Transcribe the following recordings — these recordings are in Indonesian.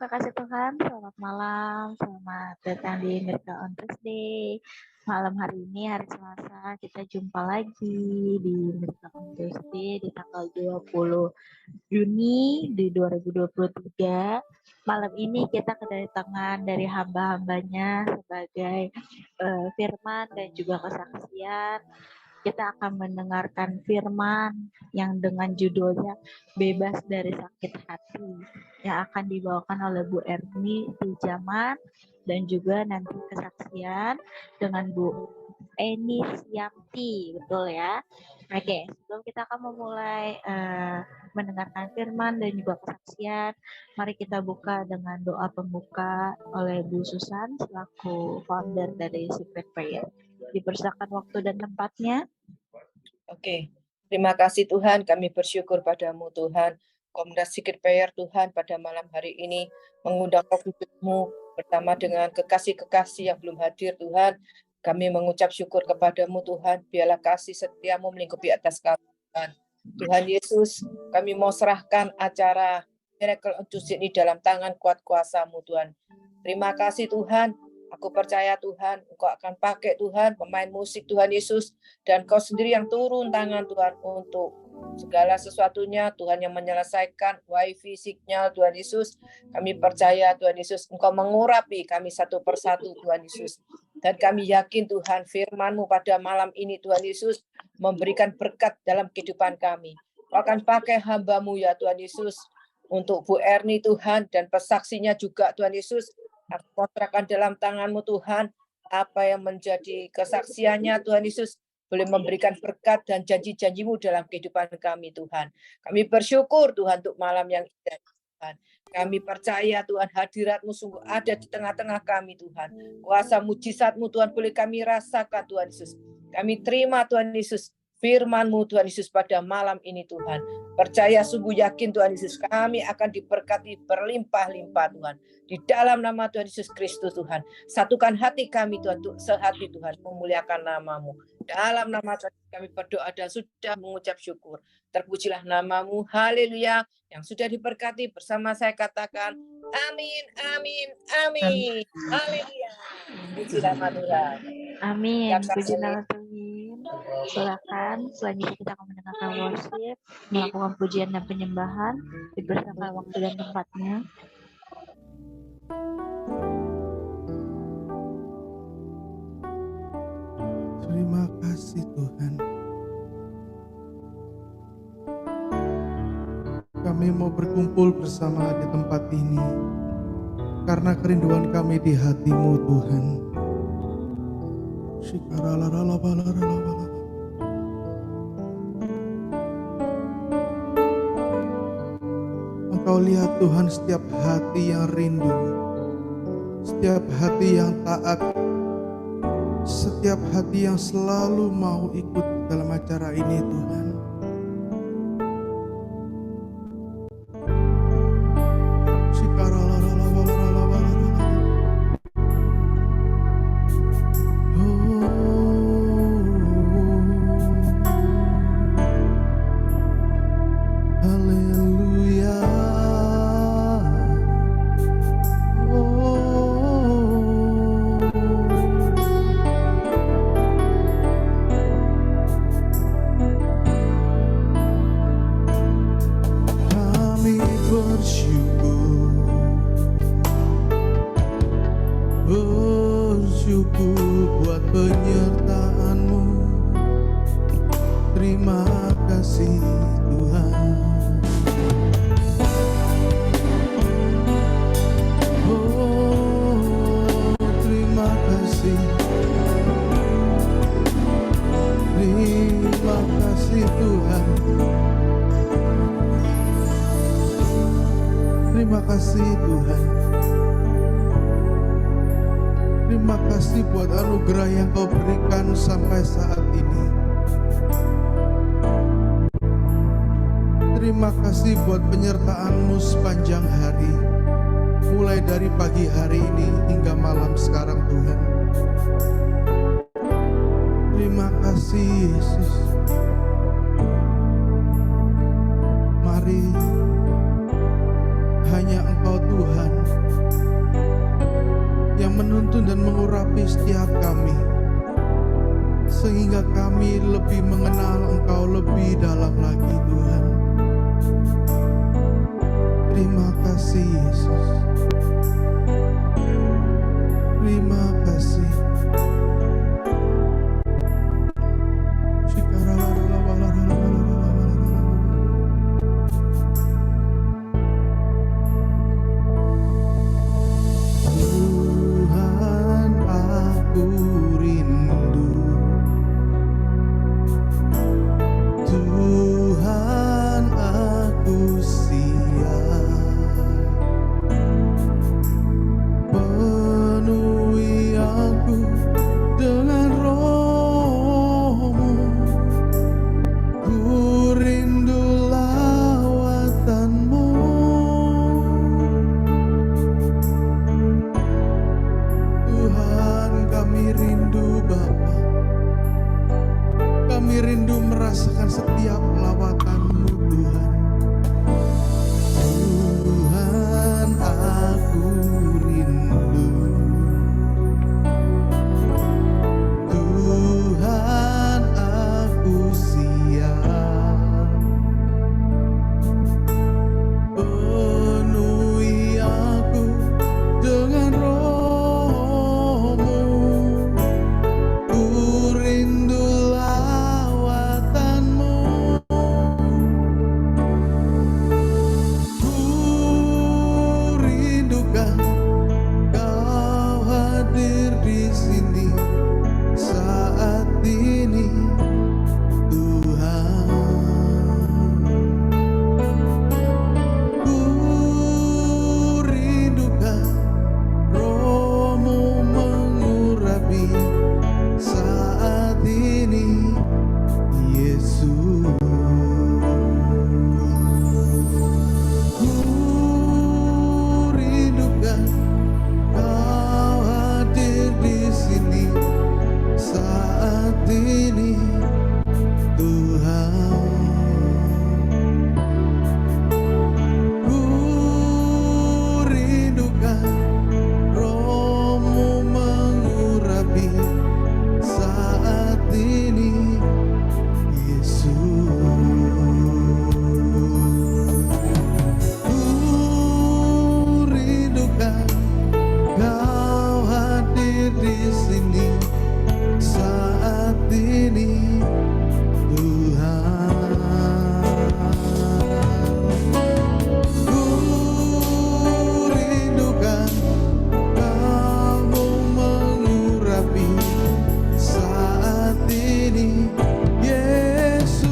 kekasih Tuhan, selamat malam, selamat datang di Miracle on Tuesday. Malam hari ini, hari Selasa, kita jumpa lagi di Miracle on Tuesday di tanggal 20 Juni di 2023. Malam ini kita kedatangan dari hamba-hambanya sebagai firman dan juga kesaksian. Kita akan mendengarkan firman yang dengan judulnya Bebas dari Sakit Hati yang akan dibawakan oleh Bu Erni di Zaman dan juga nanti kesaksian dengan Bu Eni Siamti, betul ya? Oke, sebelum kita akan memulai mendengarkan firman dan juga kesaksian, mari kita buka dengan doa pembuka oleh Bu Susan selaku founder dari Secret Prayer. Dipersilakan waktu dan tempatnya. Oke, terima kasih Tuhan, kami bersyukur padamu Tuhan. Komunitas Secret Prayer Tuhan pada malam hari ini mengundang Roh-Mu bersama dengan kekasih-kekasih yang belum hadir Tuhan. Kami mengucap syukur kepadamu Tuhan, biarlah kasih setiamu melingkupi atas kami Tuhan. Tuhan Yesus, kami mau serahkan acara Miracle on Tuesday ini dalam tangan kuat kuasa-Mu Tuhan. Terima kasih Tuhan. Aku percaya Tuhan, Engkau akan pakai Tuhan, pemain musik Tuhan Yesus, dan Kau sendiri yang turun tangan Tuhan untuk segala sesuatunya, Tuhan yang menyelesaikan wifi signal Tuhan Yesus. Kami percaya Tuhan Yesus, Engkau mengurapi kami satu persatu Tuhan Yesus. Dan kami yakin Tuhan, firman-Mu pada malam ini Tuhan Yesus memberikan berkat dalam kehidupan kami. Kau akan pakai hamba-Mu ya Tuhan Yesus, untuk Bu Erni Tuhan, dan pesaksinya juga Tuhan Yesus. Aku kontrakkan dalam tangan-Mu Tuhan, apa yang menjadi kesaksiannya Tuhan Yesus boleh memberikan berkat dan janji-janji-Mu dalam kehidupan kami Tuhan. Kami bersyukur Tuhan untuk malam yang indah Tuhan. Kami percaya Tuhan hadirat-Mu sungguh ada di tengah-tengah kami Tuhan. Kuasa mujizat-Mu Tuhan boleh kami rasakan Tuhan Yesus. Kami terima Tuhan Yesus firman-Mu Tuhan Yesus pada malam ini Tuhan. Percaya sungguh yakin Tuhan Yesus kami akan diberkati berlimpah-limpah Tuhan. Di dalam nama Tuhan Yesus Kristus Tuhan. Satukan hati kami Tuhan untuk sehati Tuhan memuliakan nama-Mu. Dalam nama Tuhan kami berdoa dan sudah mengucap syukur. Terpujilah nama-Mu. Haleluya. Yang sudah diberkati bersama saya katakan amin, amin, amin. Haleluya. Puji nama Tuhan. Amin. Puji nama Tuhan. Silakan selanjutnya kita akan mendengarkan worship, melakukan pujian dan penyembahan, dipersilakan waktu dan tempatnya. Terima kasih Tuhan. Kami mau berkumpul bersama di tempat ini karena kerinduan kami di hati-Mu Tuhan. Engkau lihat Tuhan setiap hati yang rindu, setiap hati yang taat, setiap hati yang selalu mau ikut dalam acara ini Tuhan. Terima kasih buat penyertaan-Mu sepanjang hari, mulai dari pagi hari ini hingga malam sekarang Tuhan. Terima kasih Yesus. Mari hanya Engkau Tuhan yang menuntun dan mengurapi setiap kami, sehingga kami lebih mengenal Engkau lebih dalam lagi Tuhan. Terima kasih Yesus. Terima kasih. Tuhan, aku rindu. Tuhan, aku siap. Penuhi aku dengan Roh-Mu. Ku rindu lawatan-Mu. Tuhan, kami rindu Bapa. Kami rindu merasakan setiap lawatan-Mu Tuhan. Tuhan, aku rindu. Tuhan, aku siap. Penuhi aku dengan Roh-Mu. Ku rindu lawatan-Mu. Ku rindukan Kau hadir di sini saat ini, Tuhan. Ku rindukan Roh-Mu mengurapi saat ini, Yesus. Ku rindukan Kau hadir di sini saat ini, Tuhan. Ku rindukan Roh-Mu mengurapi saat ini, Yesus. Ku rindukan Kau hadir di sini saat ini, Tuhan. Ku rindukan Kau mengurapi saat ini, Yesus.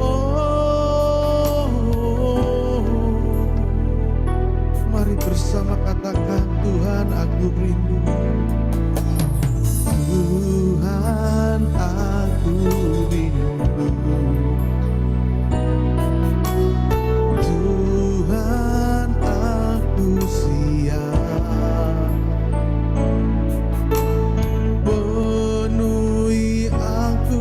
Oh, mari bersama katakan, Tuhan, aku rindu. Tuhan, aku rindu. Tuhan, aku siap. Penuhi aku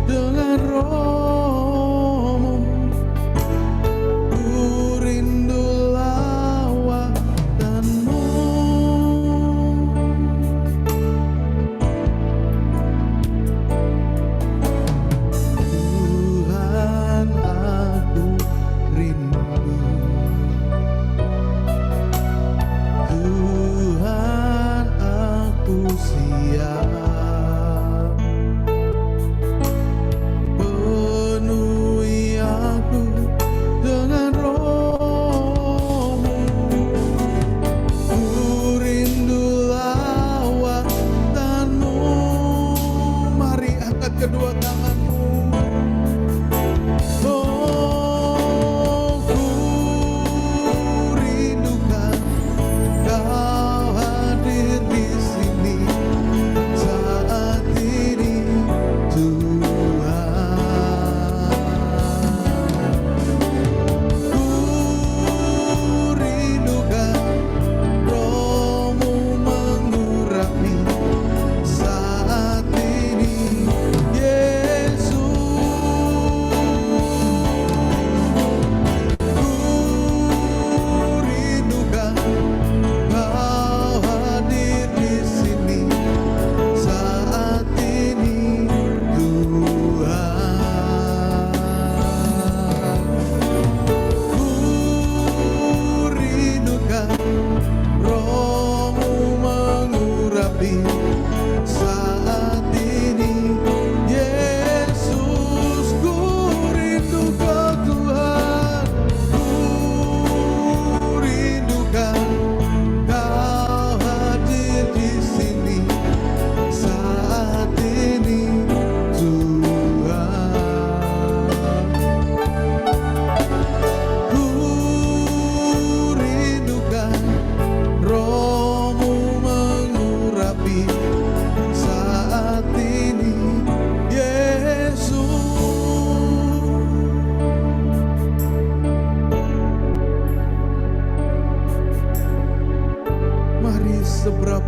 dengan Roh-Mu. Ku rindu lawatan-Mu.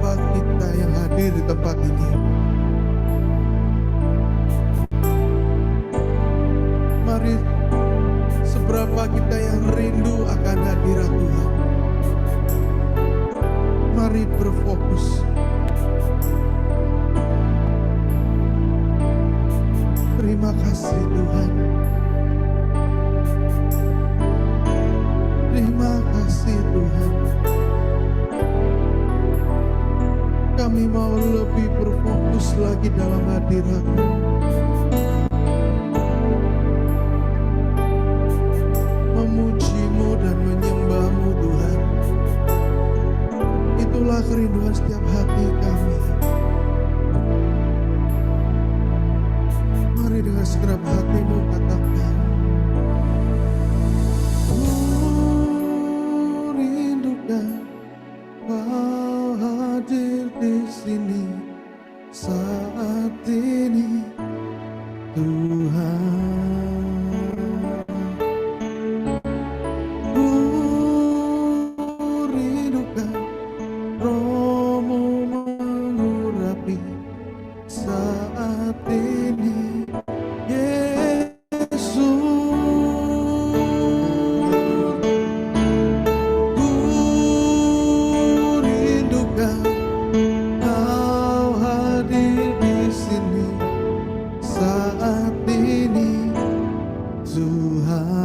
seberapa kita yang hadir di tempat ini. Mari, seberapa kita yang rindu akan hadirat Tuhan. Mari berfokus. Terima kasih Tuhan. Terima kasih Tuhan. Kami mau lebih berfokus lagi dalam hadirat-Mu. Memuji-Mu dan menyembah-Mu Tuhan. Itulah kerinduan setiap hati kami. Mari dengan segenap hati-Mu katakan, ku rindukan Kau hadir di sini saat ini Tuhan. Ku rindukan Roh-Mu mengurapi saat ini Yesus. Ku rindukan Kau hadir di sini saat ini Tuhan.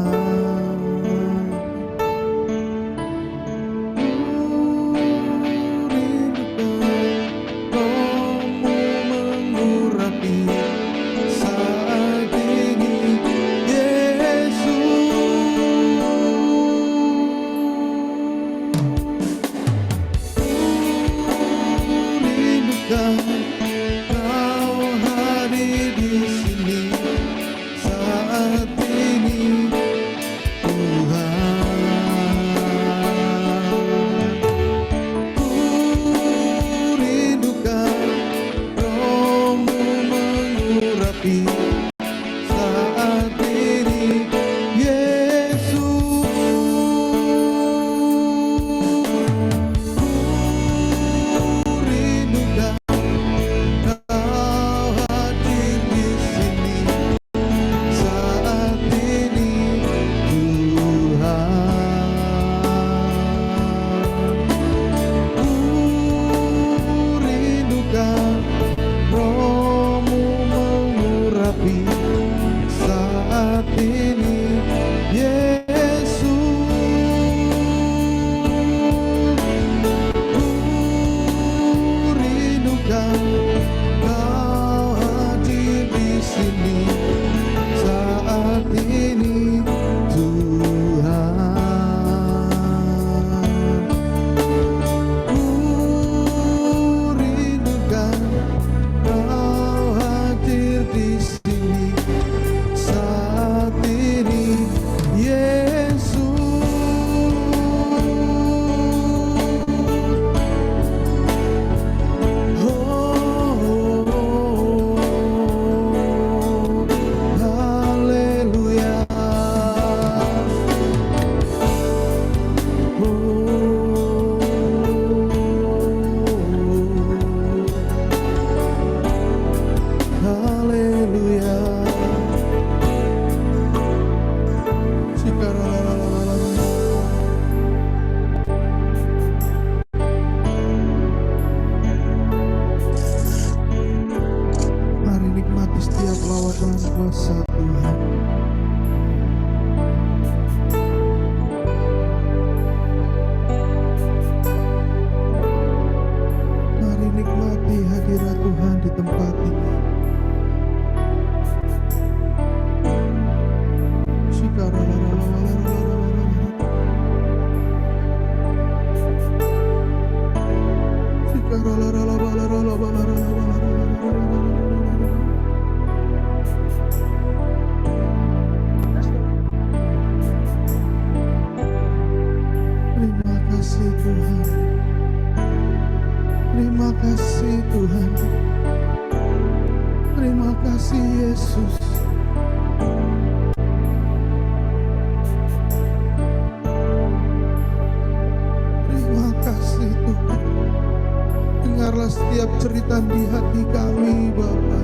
Bukalah setiap cerita di hati kami, Bapa.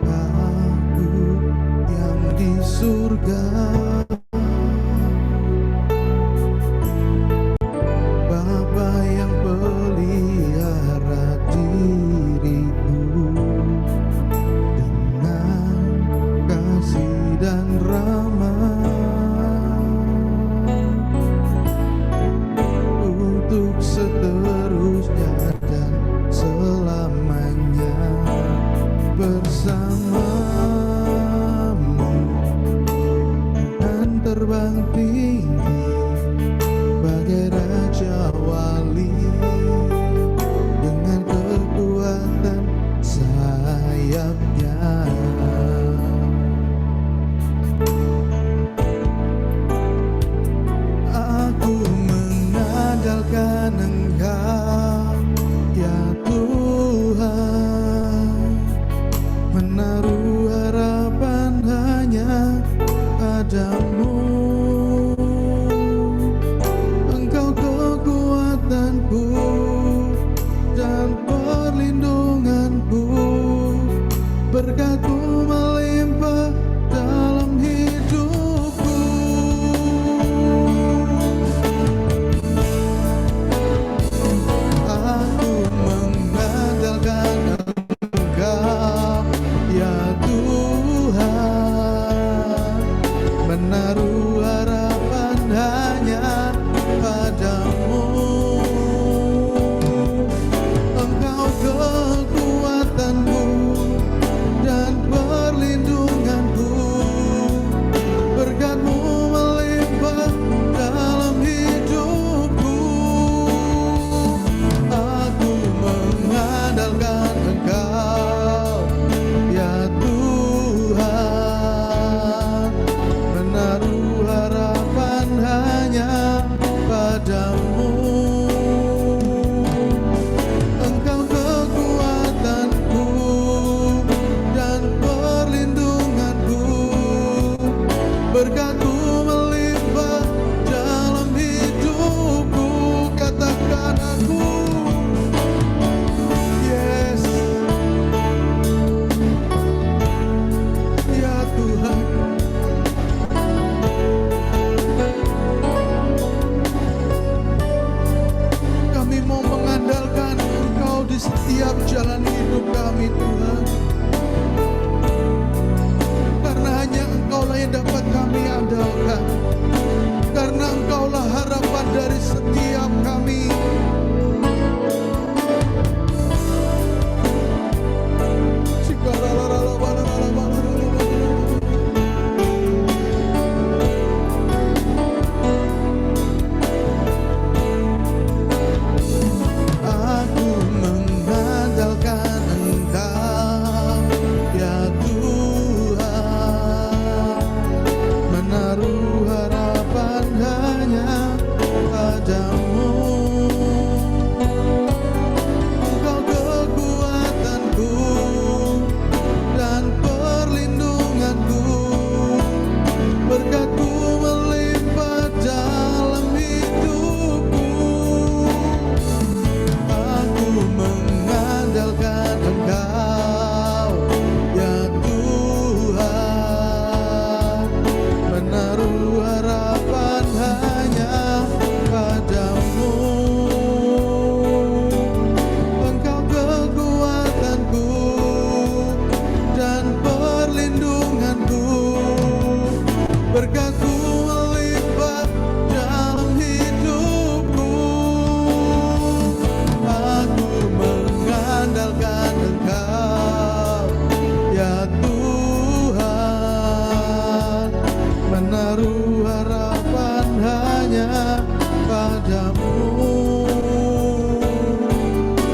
Bapa-Ku yang di surga, Bapa yang pelihara diriku dengan kasih dan rahmat untuk seterusnya dan selamanya bersamamu, dan terbang tinggi bagai Raja Wali dengan kekuatan sayapnya. Aku mengandalkan Engkau, ya Tuhan, menaruh harapan hanya padamu. Engkau kekuatanku dan perlindunganku, berkat-Mu melimpah dalam hidupku. Aku mengandalkan Engkau, ya Tuhan, menaruh harapan hanya padamu. Engkau kekuatanku dan perlindunganku, berkat-Mu melimpah dalam hidupku. Aku mengandalkan Engkau, ya Tuhan, menaruh harapan hanya padamu. Engkau kekuatanku dan perlindunganku, berkat-Mu melimpah dalam hidupku. Katakan aku, yes, ya Tuhan. Kami mau mengandalkan Engkau di setiap jalan hidup kami, Tuhan. Karena hanya Engkaulah yang dapat kami andalkan. Karena Engkaulah harapan dari setiap kami. Aku mengandalkan Engkau, ya Tuhan, menaruh harapan hanya padamu. Engkau kekuatanku dan perlindunganku, berkat-Mu melimpah dalam hidupku. Aku mengandalkan Engkau, ya Tuhan, menaruh harapan hanya padamu. Engkau kekuatanku dan perlindunganku, berkat-Mu melimpah dalam hidupku. Aku mengandalkan Engkau, ya Tuhan, menaruh harapan hanya padamu.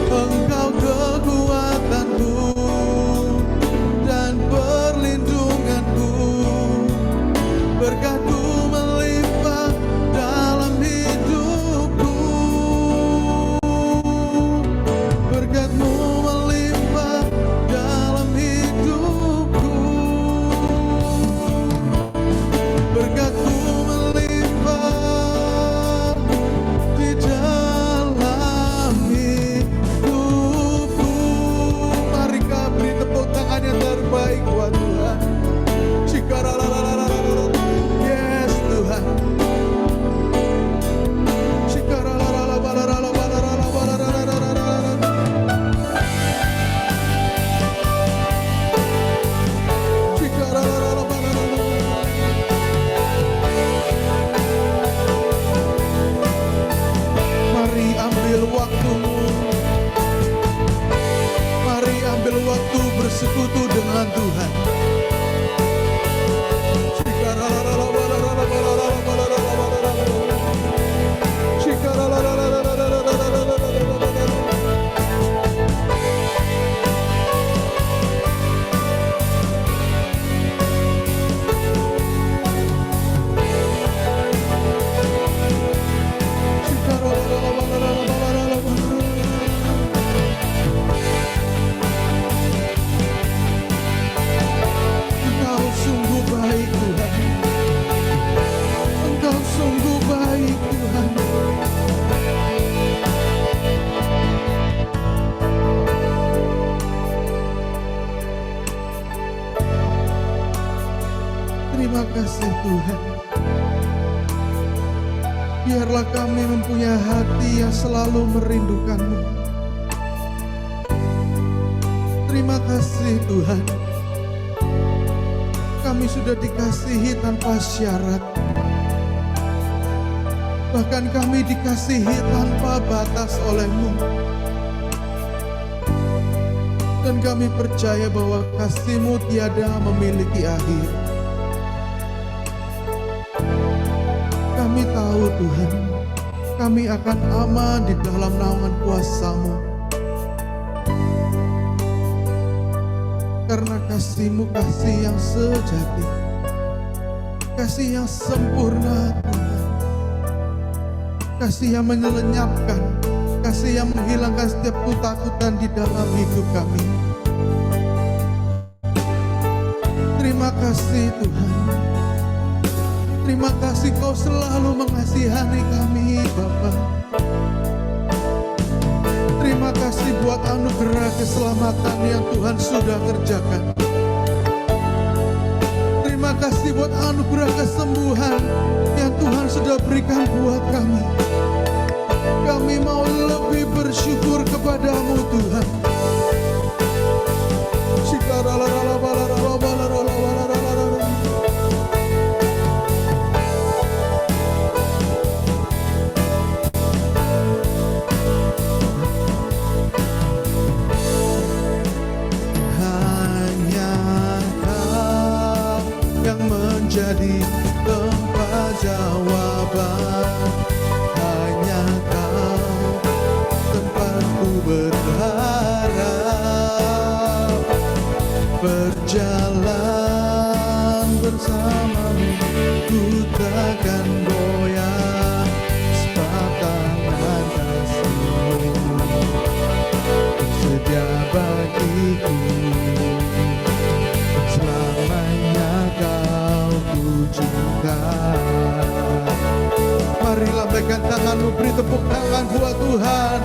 Engkau kekuatanku dan perlindunganku, berkat-Mu Terima kasih Tuhan. Biarlah kami mempunyai hati yang selalu merindukan-Mu. Terima kasih Tuhan. Kami sudah dikasihi tanpa syarat. Bahkan kami dikasihi tanpa batas oleh-Mu. Dan kami percaya bahwa kasih-Mu tiada memiliki akhir. Kami tahu Tuhan, kami akan aman di dalam naungan kuasa-Mu. Karena kasih-Mu kasih yang sejati, kasih yang sempurna Tuhan. Kasih yang menyelenyapkan, kasih yang menghilangkan setiap ketakutan di dalam hidup kami. Terima kasih Tuhan. Terima kasih Kau selalu mengasihani kami Bapa. Terima kasih buat anugerah keselamatan yang Tuhan sudah kerjakan. Terima kasih buat anugerah kesembuhan yang Tuhan sudah berikan buat kami. Kami mau lebih bersyukur kepadamu Tuhan. Hanya Kau yang menjadi tempat jawaban. Hanya Kau tempatku berharap. Berjalan bersamamu, ku takkan goyah, sebab tangan kasih-Mu sedia bagiku. Selamanya Kau ku cinta. Mari lambaikan tanganmu, beri tepuk tangan buat Tuhan.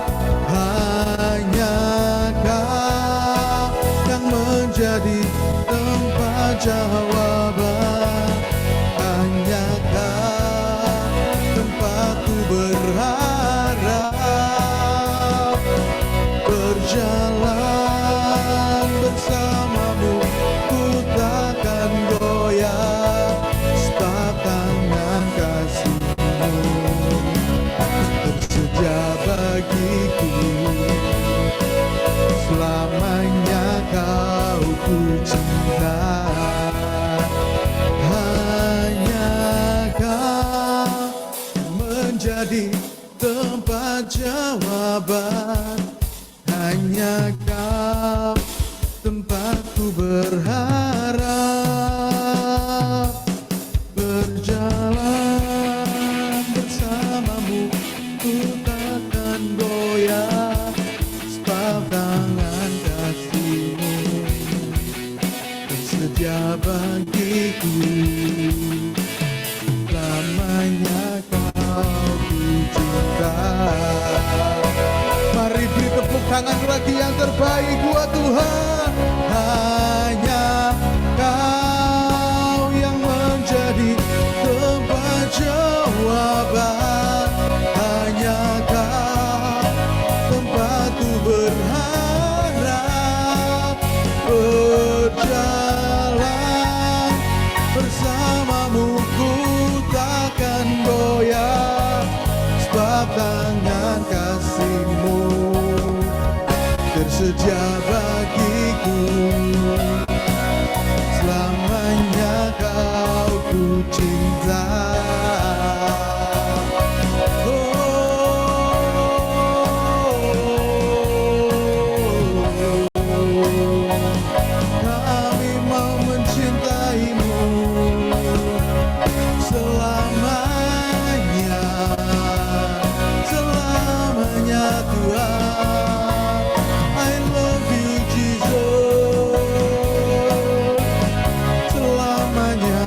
Hanya Kau yang menjadi tempat jawaban. Hanya Kau tempatku berharap. Berjalan bersamamu, ku takkan goyah, sebab tangan kasih-Mu tersedia bagiku. Selamanya Kau ku cinta. Hanya Kau menjadi tempat jawaban. Hanya Kau tempatku berharap. Berjalan bersamamu, ku takkan goyah, sebab tangan kasih-Mu tersedia bagiku. Selamanya Kau ku cinta. Mari beri tepuk tangan lagi yang terbaik buat Tuhan. Hanya Kau yang menjadi tempat jawaban. Hanya Kau tempatku berharap. Berjalan bersamamu, ku takkan goyah, sebab tangan kasih-Mu tersedia bagiku. Selamanya Kau ku cinta. Kami mau mencintai-Mu selamanya, selamanya Tuhan. I love you Jesus. Selamanya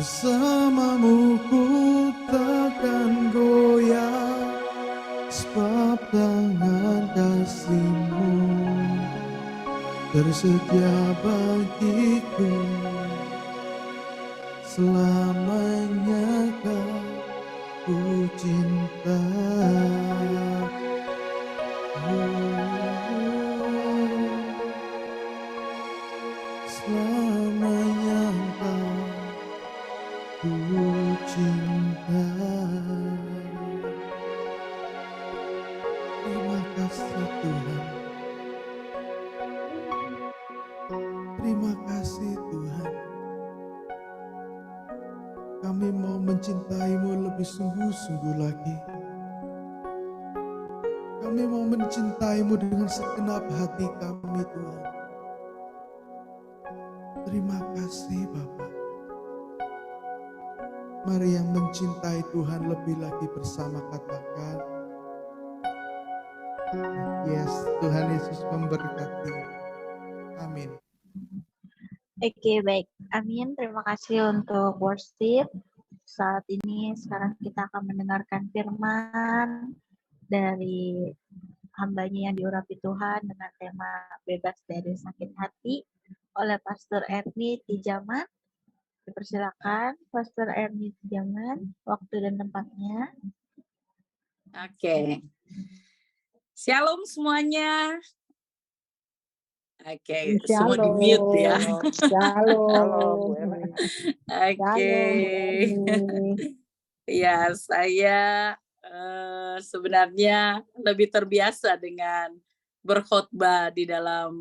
Bersamamu ku takkan goyah, sebab tangan kasih-Mu tersedia bagiku. Selamanya ku cinta. Selamanya ku cinta. Terima kasih Tuhan. Terima kasih Tuhan. Kami mau mencintai-Mu lebih sungguh-sungguh lagi. Kami mau mencintai-Mu dengan segenap hati kami Tuhan. Terima kasih Bapa. Mari yang mencintai Tuhan lebih lagi bersama katakan, yes, Tuhan Yesus memberkati. Amin. Oke, baik. Amin. Terima kasih untuk worship. Sekarang kita akan mendengarkan firman dari hambanya yang diurapi Tuhan dengan tema bebas dari sakit hati oleh Pastor Erni Tijaman. Dipersilakan Pastor Erni Tijaman, waktu dan tempatnya. Oke. Shalom semuanya. Oke, semua di mute ya. Shalom, Bu Erni. Oke. Ya, saya sebenarnya lebih terbiasa dengan berkhotbah di dalam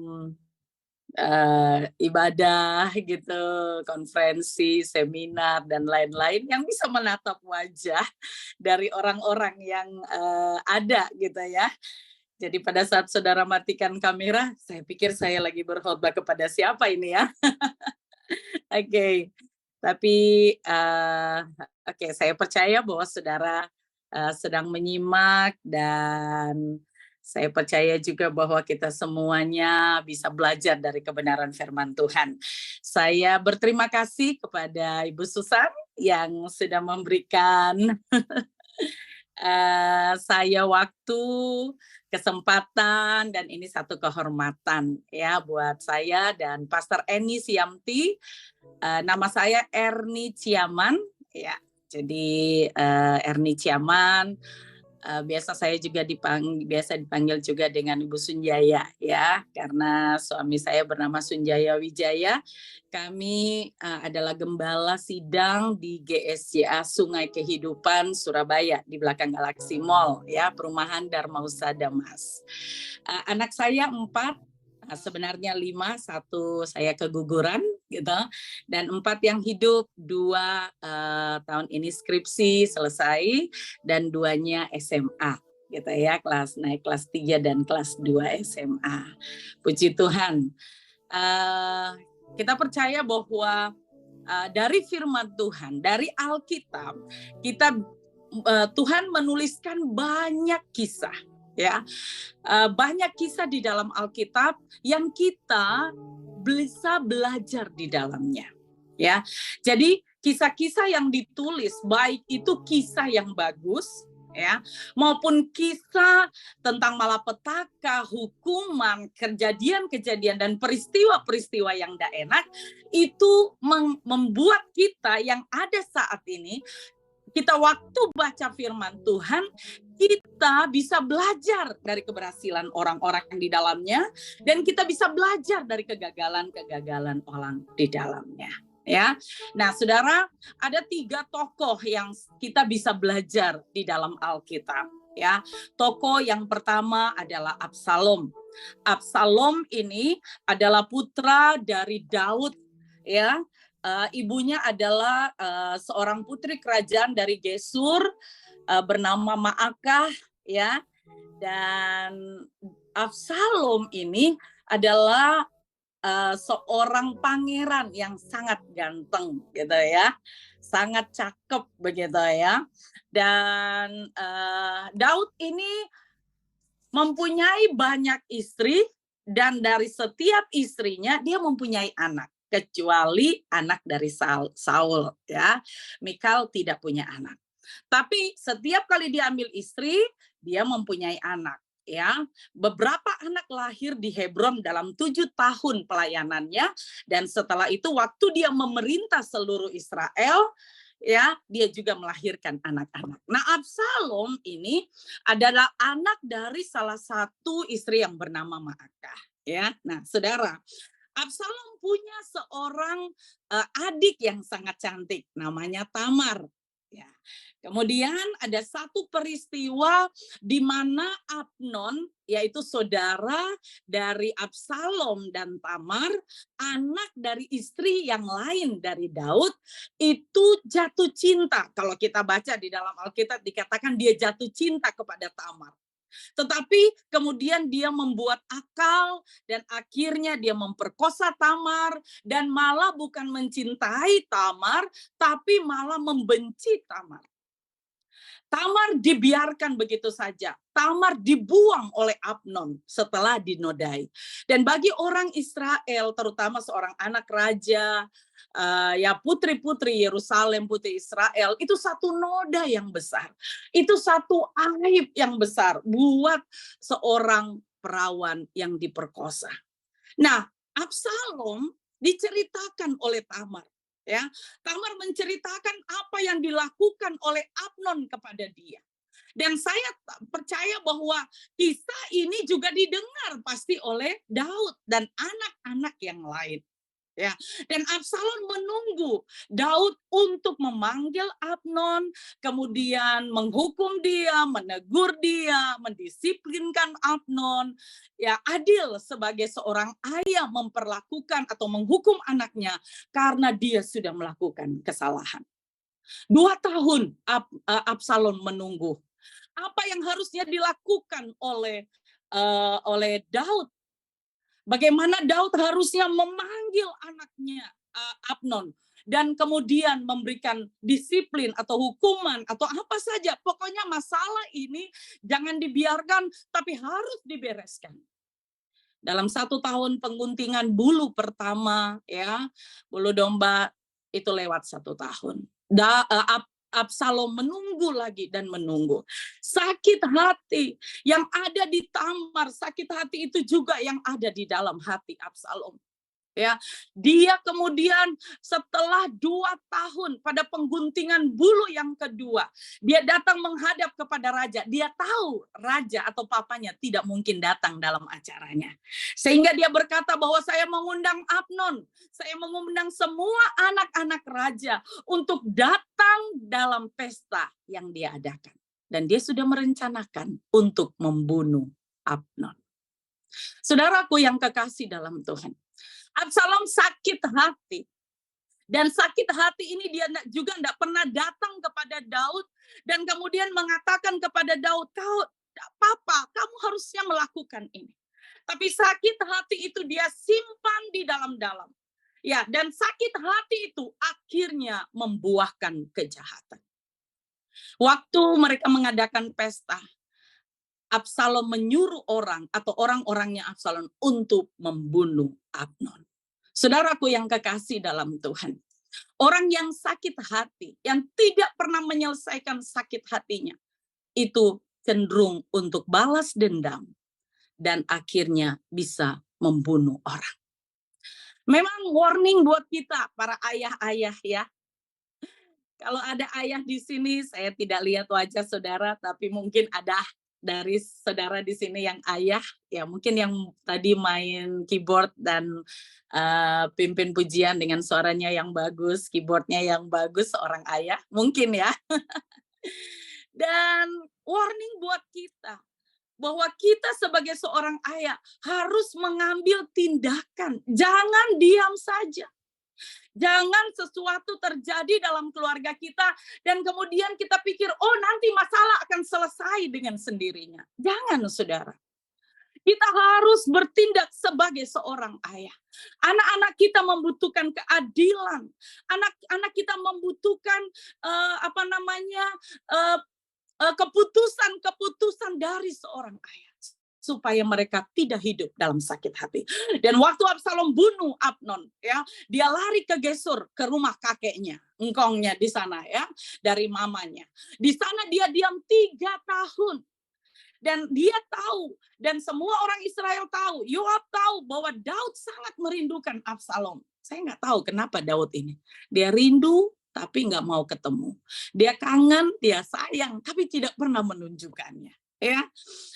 ibadah gitu, konferensi, seminar dan lain-lain yang bisa menatap wajah dari orang-orang yang ada gitu ya. Jadi pada saat saudara matikan kamera, saya pikir saya lagi berkhotbah kepada siapa ini ya. Oke. Tapi oke, saya percaya bahwa saudara sedang menyimak dan saya percaya juga bahwa kita semuanya bisa belajar dari kebenaran firman Tuhan. Saya berterima kasih kepada Ibu Susan yang sudah memberikan saya waktu, kesempatan, dan ini satu kehormatan ya buat saya dan Pastor Eni Siamti. Nama saya Erni Ciaman ya. Jadi Erni Ciaman. Biasa saya juga dipanggil juga dengan Ibu Sunjaya ya, karena suami saya bernama Sunjaya Wijaya. Kami adalah gembala sidang di GSJA Sungai Kehidupan Surabaya di belakang Galaxy Mall ya, perumahan Dharma Husada Mas. Anak saya 4. Sebenarnya 5, 1 saya keguguran gitu, dan 4 yang hidup, 2 tahun ini skripsi selesai dan 2-nya SMA gitu ya, naik kelas 3 dan kelas 2 SMA. Puji Tuhan. Kita percaya bahwa dari firman Tuhan, dari Alkitab, Tuhan menuliskan banyak kisah. Ya, banyak kisah di dalam Alkitab yang kita bisa belajar di dalamnya. Ya, jadi kisah-kisah yang ditulis, baik itu kisah yang bagus, ya, maupun kisah tentang malapetaka, hukuman, kejadian-kejadian dan peristiwa-peristiwa yang tidak enak, itu membuat kita yang ada saat ini, kita waktu baca firman Tuhan, kita bisa belajar dari keberhasilan orang-orang di dalamnya, dan kita bisa belajar dari kegagalan-kegagalan orang di dalamnya. Ya, nah saudara, ada 3 tokoh yang kita bisa belajar di dalam Alkitab. Ya, tokoh yang pertama adalah Absalom. Absalom ini adalah putra dari Daud. Ya. Ibunya adalah seorang putri kerajaan dari Gesur bernama Maakah ya, dan Absalom ini adalah seorang pangeran yang sangat ganteng gitu ya, sangat cakep begitu ya, dan Daud ini mempunyai banyak istri dan dari setiap istrinya dia mempunyai anak. kecuali anak dari Saul ya. Mikal tidak punya anak. Tapi setiap kali dia ambil istri, dia mempunyai anak ya. Beberapa anak lahir di Hebron dalam 7 tahun pelayanannya, dan setelah itu waktu dia memerintah seluruh Israel ya, dia juga melahirkan anak-anak. Nah, Absalom ini adalah anak dari salah satu istri yang bernama Maakah ya. Nah, Saudara, Absalom punya seorang adik yang sangat cantik, namanya Tamar. Ya. Kemudian ada satu peristiwa di mana Amnon, yaitu saudara dari Absalom dan Tamar, anak dari istri yang lain dari Daud, itu jatuh cinta. Kalau kita baca di dalam Alkitab dikatakan dia jatuh cinta kepada Tamar. Tetapi kemudian dia membuat akal dan akhirnya dia memperkosa Tamar, dan malah bukan mencintai Tamar, tapi malah membenci Tamar. Tamar dibiarkan begitu saja. Tamar dibuang oleh Amnon setelah dinodai. Dan bagi orang Israel, terutama seorang anak raja, ya putri-putri Yerusalem, putri Israel, itu satu noda yang besar. Itu satu aib yang besar buat seorang perawan yang diperkosa. Nah, Absalom diceritakan oleh Tamar. Ya, Tamar menceritakan apa yang dilakukan oleh Amnon kepada dia. Dan saya percaya bahwa kisah ini juga didengar pasti oleh Daud dan anak-anak yang lain. Ya, dan Absalom menunggu Daud untuk memanggil Amnon, kemudian menghukum dia, menegur dia, mendisiplinkan Amnon. Ya, adil sebagai seorang ayah memperlakukan atau menghukum anaknya karena dia sudah melakukan kesalahan. 2 tahun Absalom menunggu. Apa yang harusnya dilakukan oleh Daud? Bagaimana Daud harusnya memanggil anaknya Amnon dan kemudian memberikan disiplin atau hukuman atau apa saja. Pokoknya masalah ini jangan dibiarkan, tapi harus dibereskan. Dalam 1 tahun pengguntingan bulu pertama, ya, bulu domba itu lewat 1 tahun. Absalom menunggu lagi dan menunggu. Sakit hati yang ada di Tamar, sakit hati itu juga yang ada di dalam hati Absalom. Ya, dia kemudian setelah 2 tahun pada pengguntingan bulu yang kedua, dia datang menghadap kepada raja. Dia tahu raja atau papanya tidak mungkin datang dalam acaranya. Sehingga dia berkata bahwa saya mengundang Amnon, saya mengundang semua anak-anak raja untuk datang dalam pesta yang dia adakan. Dan dia sudah merencanakan untuk membunuh Amnon. Saudaraku yang kekasih dalam Tuhan, Absalom sakit hati. Dan sakit hati ini dia juga tidak pernah datang kepada Daud. Dan kemudian mengatakan kepada Daud, Papa, kamu harusnya melakukan ini. Tapi sakit hati itu dia simpan di dalam-dalam. Ya, dan sakit hati itu akhirnya membuahkan kejahatan. Waktu mereka mengadakan pesta, Absalom menyuruh orang atau orang-orangnya Absalom untuk membunuh Amnon. Saudaraku yang kekasih dalam Tuhan, orang yang sakit hati, yang tidak pernah menyelesaikan sakit hatinya, itu cenderung untuk balas dendam dan akhirnya bisa membunuh orang. Memang warning buat kita para ayah-ayah ya. Kalau ada ayah di sini, saya tidak lihat wajah saudara, tapi mungkin ada dari saudara di sini yang ayah, ya mungkin yang tadi main keyboard dan pimpin pujian dengan suaranya yang bagus, keyboardnya yang bagus, seorang ayah, mungkin ya. Dan warning buat kita, bahwa kita sebagai seorang ayah harus mengambil tindakan, jangan diam saja. Jangan sesuatu terjadi dalam keluarga kita dan kemudian kita pikir, oh nanti masalah akan selesai dengan sendirinya. Jangan, saudara. Kita harus bertindak sebagai seorang ayah. Anak-anak kita membutuhkan keadilan. Anak-anak kita membutuhkan keputusan-keputusan dari seorang ayah. supaya mereka tidak hidup dalam sakit hati. Dan waktu Absalom bunuh Amnon, ya, dia lari ke Gesur, ke rumah kakeknya, engkongnya di sana, ya, dari mamanya. Di sana dia diam 3 tahun. Dan dia tahu, dan semua orang Israel tahu, Yoab tahu bahwa Daud sangat merindukan Absalom. Saya nggak tahu kenapa Daud ini. Dia rindu, tapi nggak mau ketemu. Dia kangen, dia sayang, tapi tidak pernah menunjukkannya. Ya,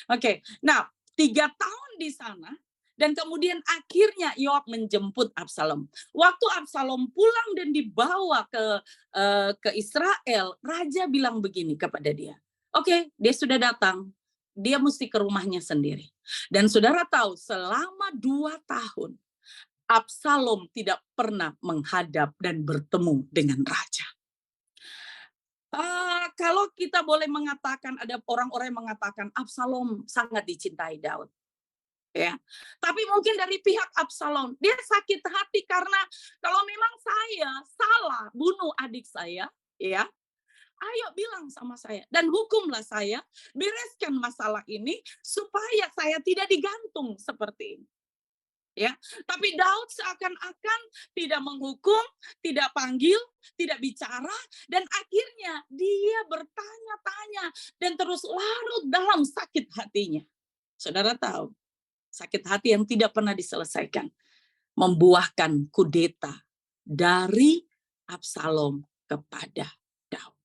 oke. Nah, 3 tahun di sana, dan kemudian akhirnya Yoab menjemput Absalom. Waktu Absalom pulang dan dibawa ke Israel, raja bilang begini kepada dia. Oke, dia sudah datang. Dia mesti ke rumahnya sendiri. Dan saudara tahu, selama 2 tahun, Absalom tidak pernah menghadap dan bertemu dengan raja. Kalau kita boleh mengatakan, ada orang-orang yang mengatakan Absalom sangat dicintai Daud. Ya, tapi mungkin dari pihak Absalom, dia sakit hati karena kalau memang saya salah bunuh adik saya, ya, ayo bilang sama saya dan hukumlah saya, bereskan masalah ini supaya saya tidak digantung seperti ini. Ya, tapi Daud seakan-akan tidak menghukum, tidak panggil, tidak bicara, dan akhirnya dia bertanya-tanya dan terus larut dalam sakit hatinya. Saudara tahu, sakit hati yang tidak pernah diselesaikan membuahkan kudeta dari Absalom kepada Daud.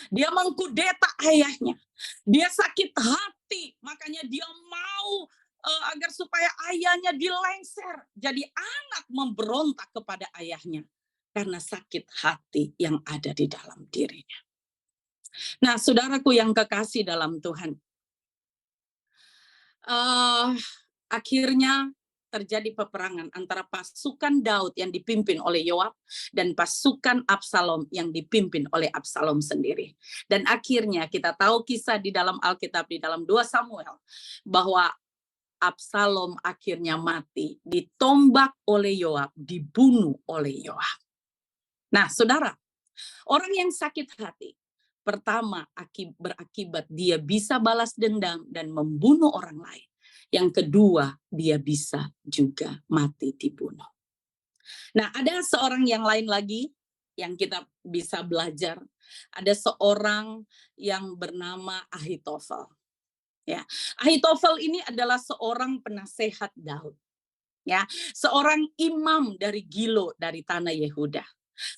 Dia mengkudeta ayahnya. Dia sakit hati, makanya dia mau agar supaya ayahnya dilengser. Jadi anak memberontak kepada ayahnya karena sakit hati yang ada di dalam dirinya. Nah, saudaraku yang kekasih dalam Tuhan, akhirnya terjadi peperangan antara pasukan Daud yang dipimpin oleh Yoab dan pasukan Absalom yang dipimpin oleh Absalom sendiri. Dan akhirnya kita tahu kisah di dalam Alkitab, di dalam 2 Samuel, bahwa Absalom akhirnya mati, ditombak oleh Yoab, dibunuh oleh Yoab. Nah, saudara, orang yang sakit hati, pertama berakibat dia bisa balas dendam dan membunuh orang lain. Yang kedua, dia bisa juga mati dibunuh. Nah, ada seorang yang lain lagi yang kita bisa belajar. Ada seorang yang bernama Ahitofel. Ya, Ahitofel ini adalah seorang penasehat Daud. Ya, seorang imam dari Gilo dari tanah Yehuda.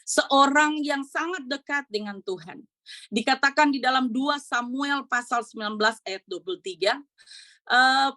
Seorang yang sangat dekat dengan Tuhan. Dikatakan di dalam 2 Samuel pasal 19 ayat 23,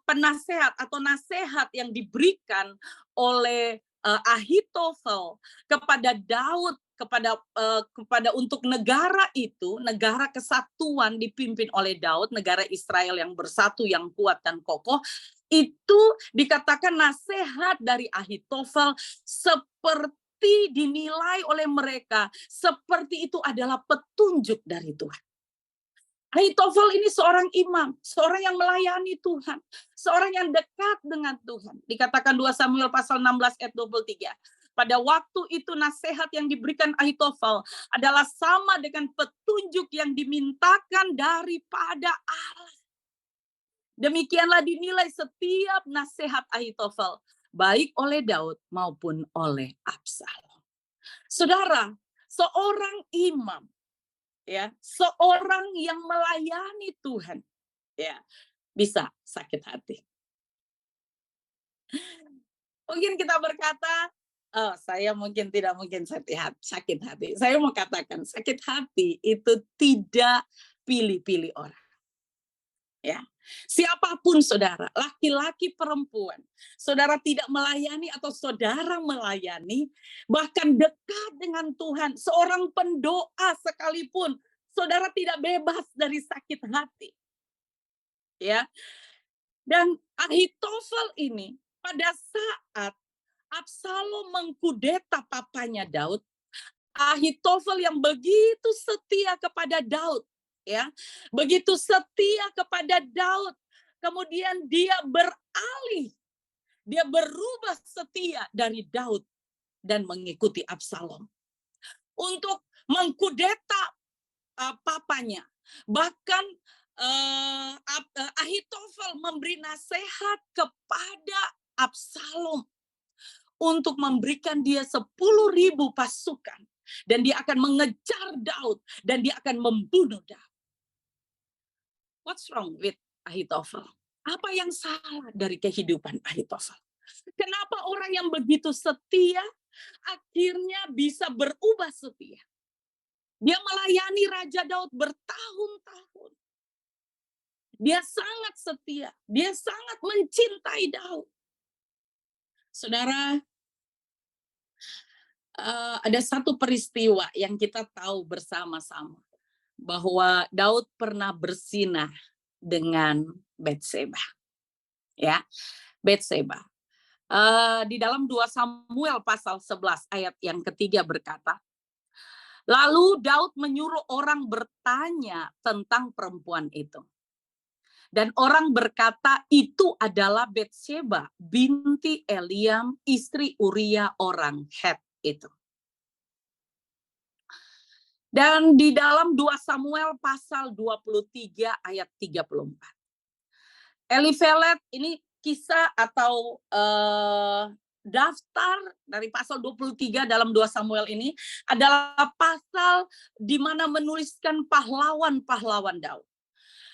penasehat atau nasihat yang diberikan oleh Ahitofel kepada Daud, kepada untuk negara itu, negara kesatuan dipimpin oleh Daud, negara Israel yang bersatu, yang kuat dan kokoh, itu dikatakan nasihat dari Ahitofel seperti dinilai oleh mereka, seperti itu adalah petunjuk dari Tuhan. Ahitofel ini seorang imam, seorang yang melayani Tuhan, seorang yang dekat dengan Tuhan. Dikatakan 2 Samuel pasal 16 ayat 23. Pada waktu itu nasihat yang diberikan Ahitofel adalah sama dengan petunjuk yang dimintakan daripada Allah. Demikianlah dinilai setiap nasihat Ahitofel, baik oleh Daud maupun oleh Absalom. Saudara, seorang imam, ya, seorang yang melayani Tuhan, ya, bisa sakit hati. Mungkin kita berkata, oh, saya mungkin tidak mungkin sakit hati. Saya mau katakan, sakit hati itu tidak pilih-pilih orang. Ya, siapapun saudara, laki-laki, perempuan, saudara tidak melayani atau saudara melayani, bahkan dekat dengan Tuhan, seorang pendoa sekalipun, saudara tidak bebas dari sakit hati. Ya. Dan Ahitofel ini pada saat Absalom mengkudeta papanya Daud, Ahitofel yang begitu setia kepada Daud, ya, begitu setia kepada Daud, kemudian dia beralih, dia berubah setia dari Daud dan mengikuti Absalom untuk mengkudeta papanya, bahkan Ahitofel memberi nasihat kepada Absalom untuk memberikan dia 10.000 pasukan. Dan dia akan mengejar Daud. Dan dia akan membunuh Daud. What's wrong with Ahitofel? Apa yang salah dari kehidupan Ahitofel? Kenapa orang yang begitu setia akhirnya bisa berubah setia? Dia melayani Raja Daud bertahun-tahun. Dia sangat setia. Dia sangat mencintai Daud. Saudara, ada satu peristiwa yang kita tahu bersama-sama. Bahwa Daud pernah berzinah dengan Batseba. Ya, Batseba. Di dalam 2 Samuel pasal 11 ayat yang ketiga berkata, lalu Daud menyuruh orang bertanya tentang perempuan itu. Dan orang berkata itu adalah Batseba binti Eliam, istri Uria orang Het itu. Dan di dalam 2 Samuel pasal 23 ayat 34. Elifelet ini kisah atau daftar dari pasal 23 dalam 2 Samuel ini adalah pasal di mana menuliskan pahlawan-pahlawan Daud.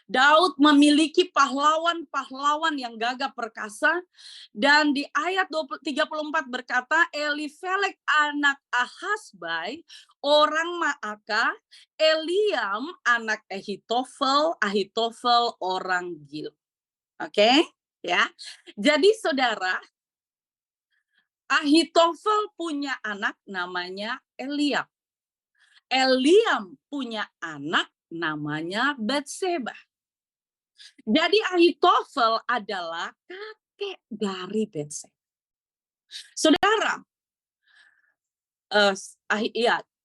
Daud memiliki pahlawan-pahlawan yang gagah perkasa, dan di ayat 34 berkata, Elifelek anak Ahasbai, orang Maaka, Eliam anak Ahitofel, Ahitofel orang Gil. Oke, ya. Jadi saudara, Ahitofel punya anak namanya Eliam. Eliam punya anak namanya Batseba. Jadi Ahitofel adalah kakek dari Batseba. Saudara,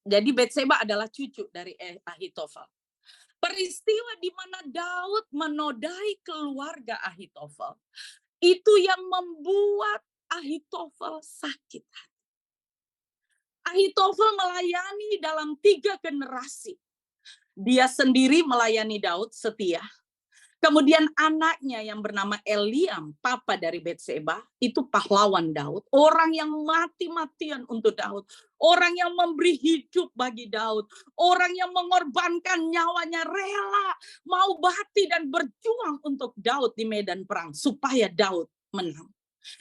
jadi Batseba adalah cucu dari Ahitofel. Peristiwa di mana Daud menodai keluarga Ahitofel, itu yang membuat Ahitofel sakit hati. Ahitofel melayani dalam 3 generasi. Dia sendiri melayani Daud setia. Kemudian anaknya yang bernama Eliam, papa dari Batseba, itu pahlawan Daud. Orang yang mati-matian untuk Daud. Orang yang memberi hidup bagi Daud. Orang yang mengorbankan nyawanya, rela mau mati dan berjuang untuk Daud di medan perang. Supaya Daud menang.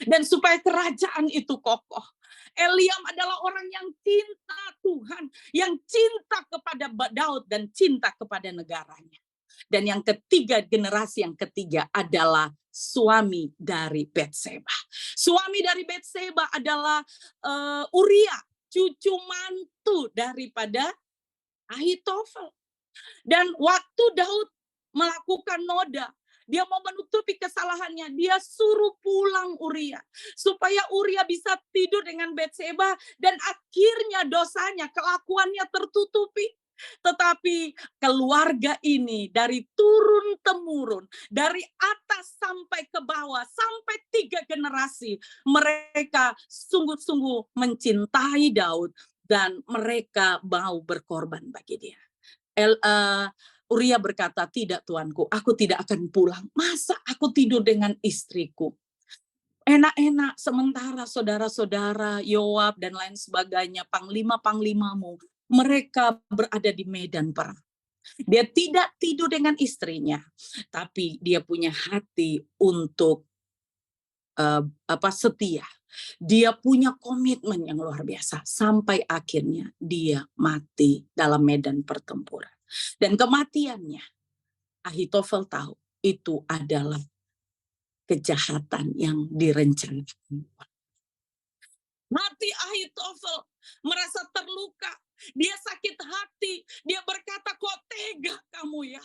Dan supaya kerajaan itu kokoh. Eliam adalah orang yang cinta Tuhan. Yang cinta kepada Daud dan cinta kepada negaranya. Dan yang ketiga, generasi yang ketiga adalah suami dari Batseba. Suami dari Batseba adalah Uria, cucu mantu daripada Ahitofel. Dan waktu Daud melakukan noda, dia mau menutupi kesalahannya, dia suruh pulang Uria. Supaya Uria bisa tidur dengan Batseba dan akhirnya dosanya, kelakuannya tertutupi. Tetapi keluarga ini dari turun-temurun, dari atas sampai ke bawah, sampai 3 generasi, mereka sungguh-sungguh mencintai Daud dan mereka mau berkorban bagi dia. Uria berkata, tidak tuanku, aku tidak akan pulang. Masa aku tidur dengan istriku? Enak-enak, sementara saudara-saudara, Yoab dan lain sebagainya, panglima-panglimamu, mereka berada di medan perang. Dia tidak tidur dengan istrinya, tapi dia punya hati untuk setia. Dia punya komitmen yang luar biasa sampai akhirnya dia mati dalam medan pertempuran. Dan kematiannya, Ahitofel tahu itu adalah kejahatan yang direncanakan. Mati Ahitofel merasa terluka. Dia sakit hati. Dia berkata, kok tega kamu ya?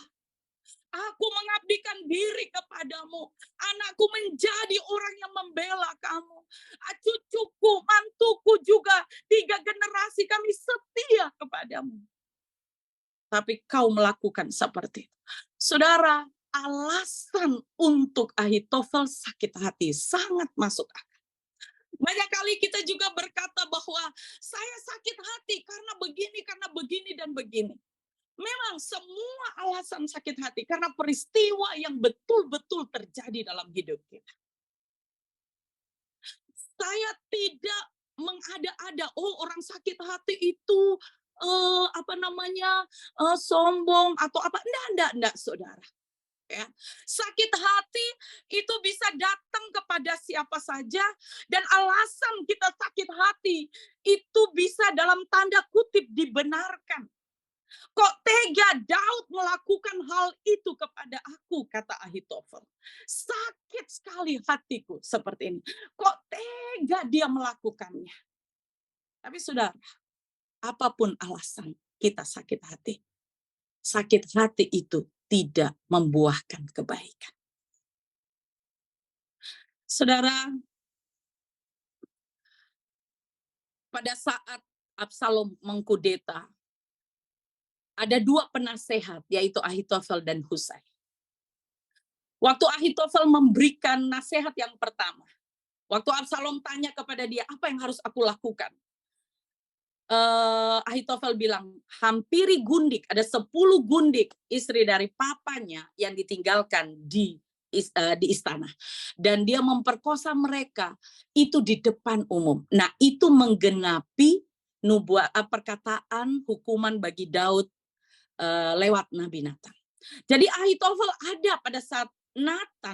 Aku mengabdikan diri kepadamu. Anakku menjadi orang yang membela kamu. Cucuku, mantuku juga. 3 generasi kami setia kepadamu. Tapi kau melakukan seperti itu. Saudara, alasan untuk Ahitofel sakit hati sangat masuk akal. Banyak kali kita juga berkata bahwa saya sakit hati karena begini dan begini. Memang semua alasan sakit sakit hati karena peristiwa yang betul-betul terjadi dalam hidup kita. Saya tidak mengada-ada, oh orang sakit hati itu sombong atau apa. Enggak, saudara. Ya. Sakit hati itu bisa datang kepada siapa saja, dan alasan kita sakit hati itu bisa dalam tanda kutip dibenarkan. Kok tega Daud melakukan hal itu kepada aku, kata Ahitofel. Sakit sekali hatiku seperti ini. Kok tega dia melakukannya. Tapi saudara, apapun alasan kita sakit hati itu tidak membuahkan kebaikan. Saudara, pada saat Absalom mengkudeta, ada dua penasehat, yaitu Ahitofel dan Husai. Waktu Ahitofel memberikan nasihat yang pertama, waktu Absalom tanya kepada dia, apa yang harus aku lakukan? Ahitofel bilang, hampiri gundik, ada 10 gundik istri dari papanya yang ditinggalkan di istana. Dan dia memperkosa mereka itu di depan umum. Nah, itu menggenapi perkataan hukuman bagi Daud lewat Nabi Natan. Jadi Ahitofel ada pada saat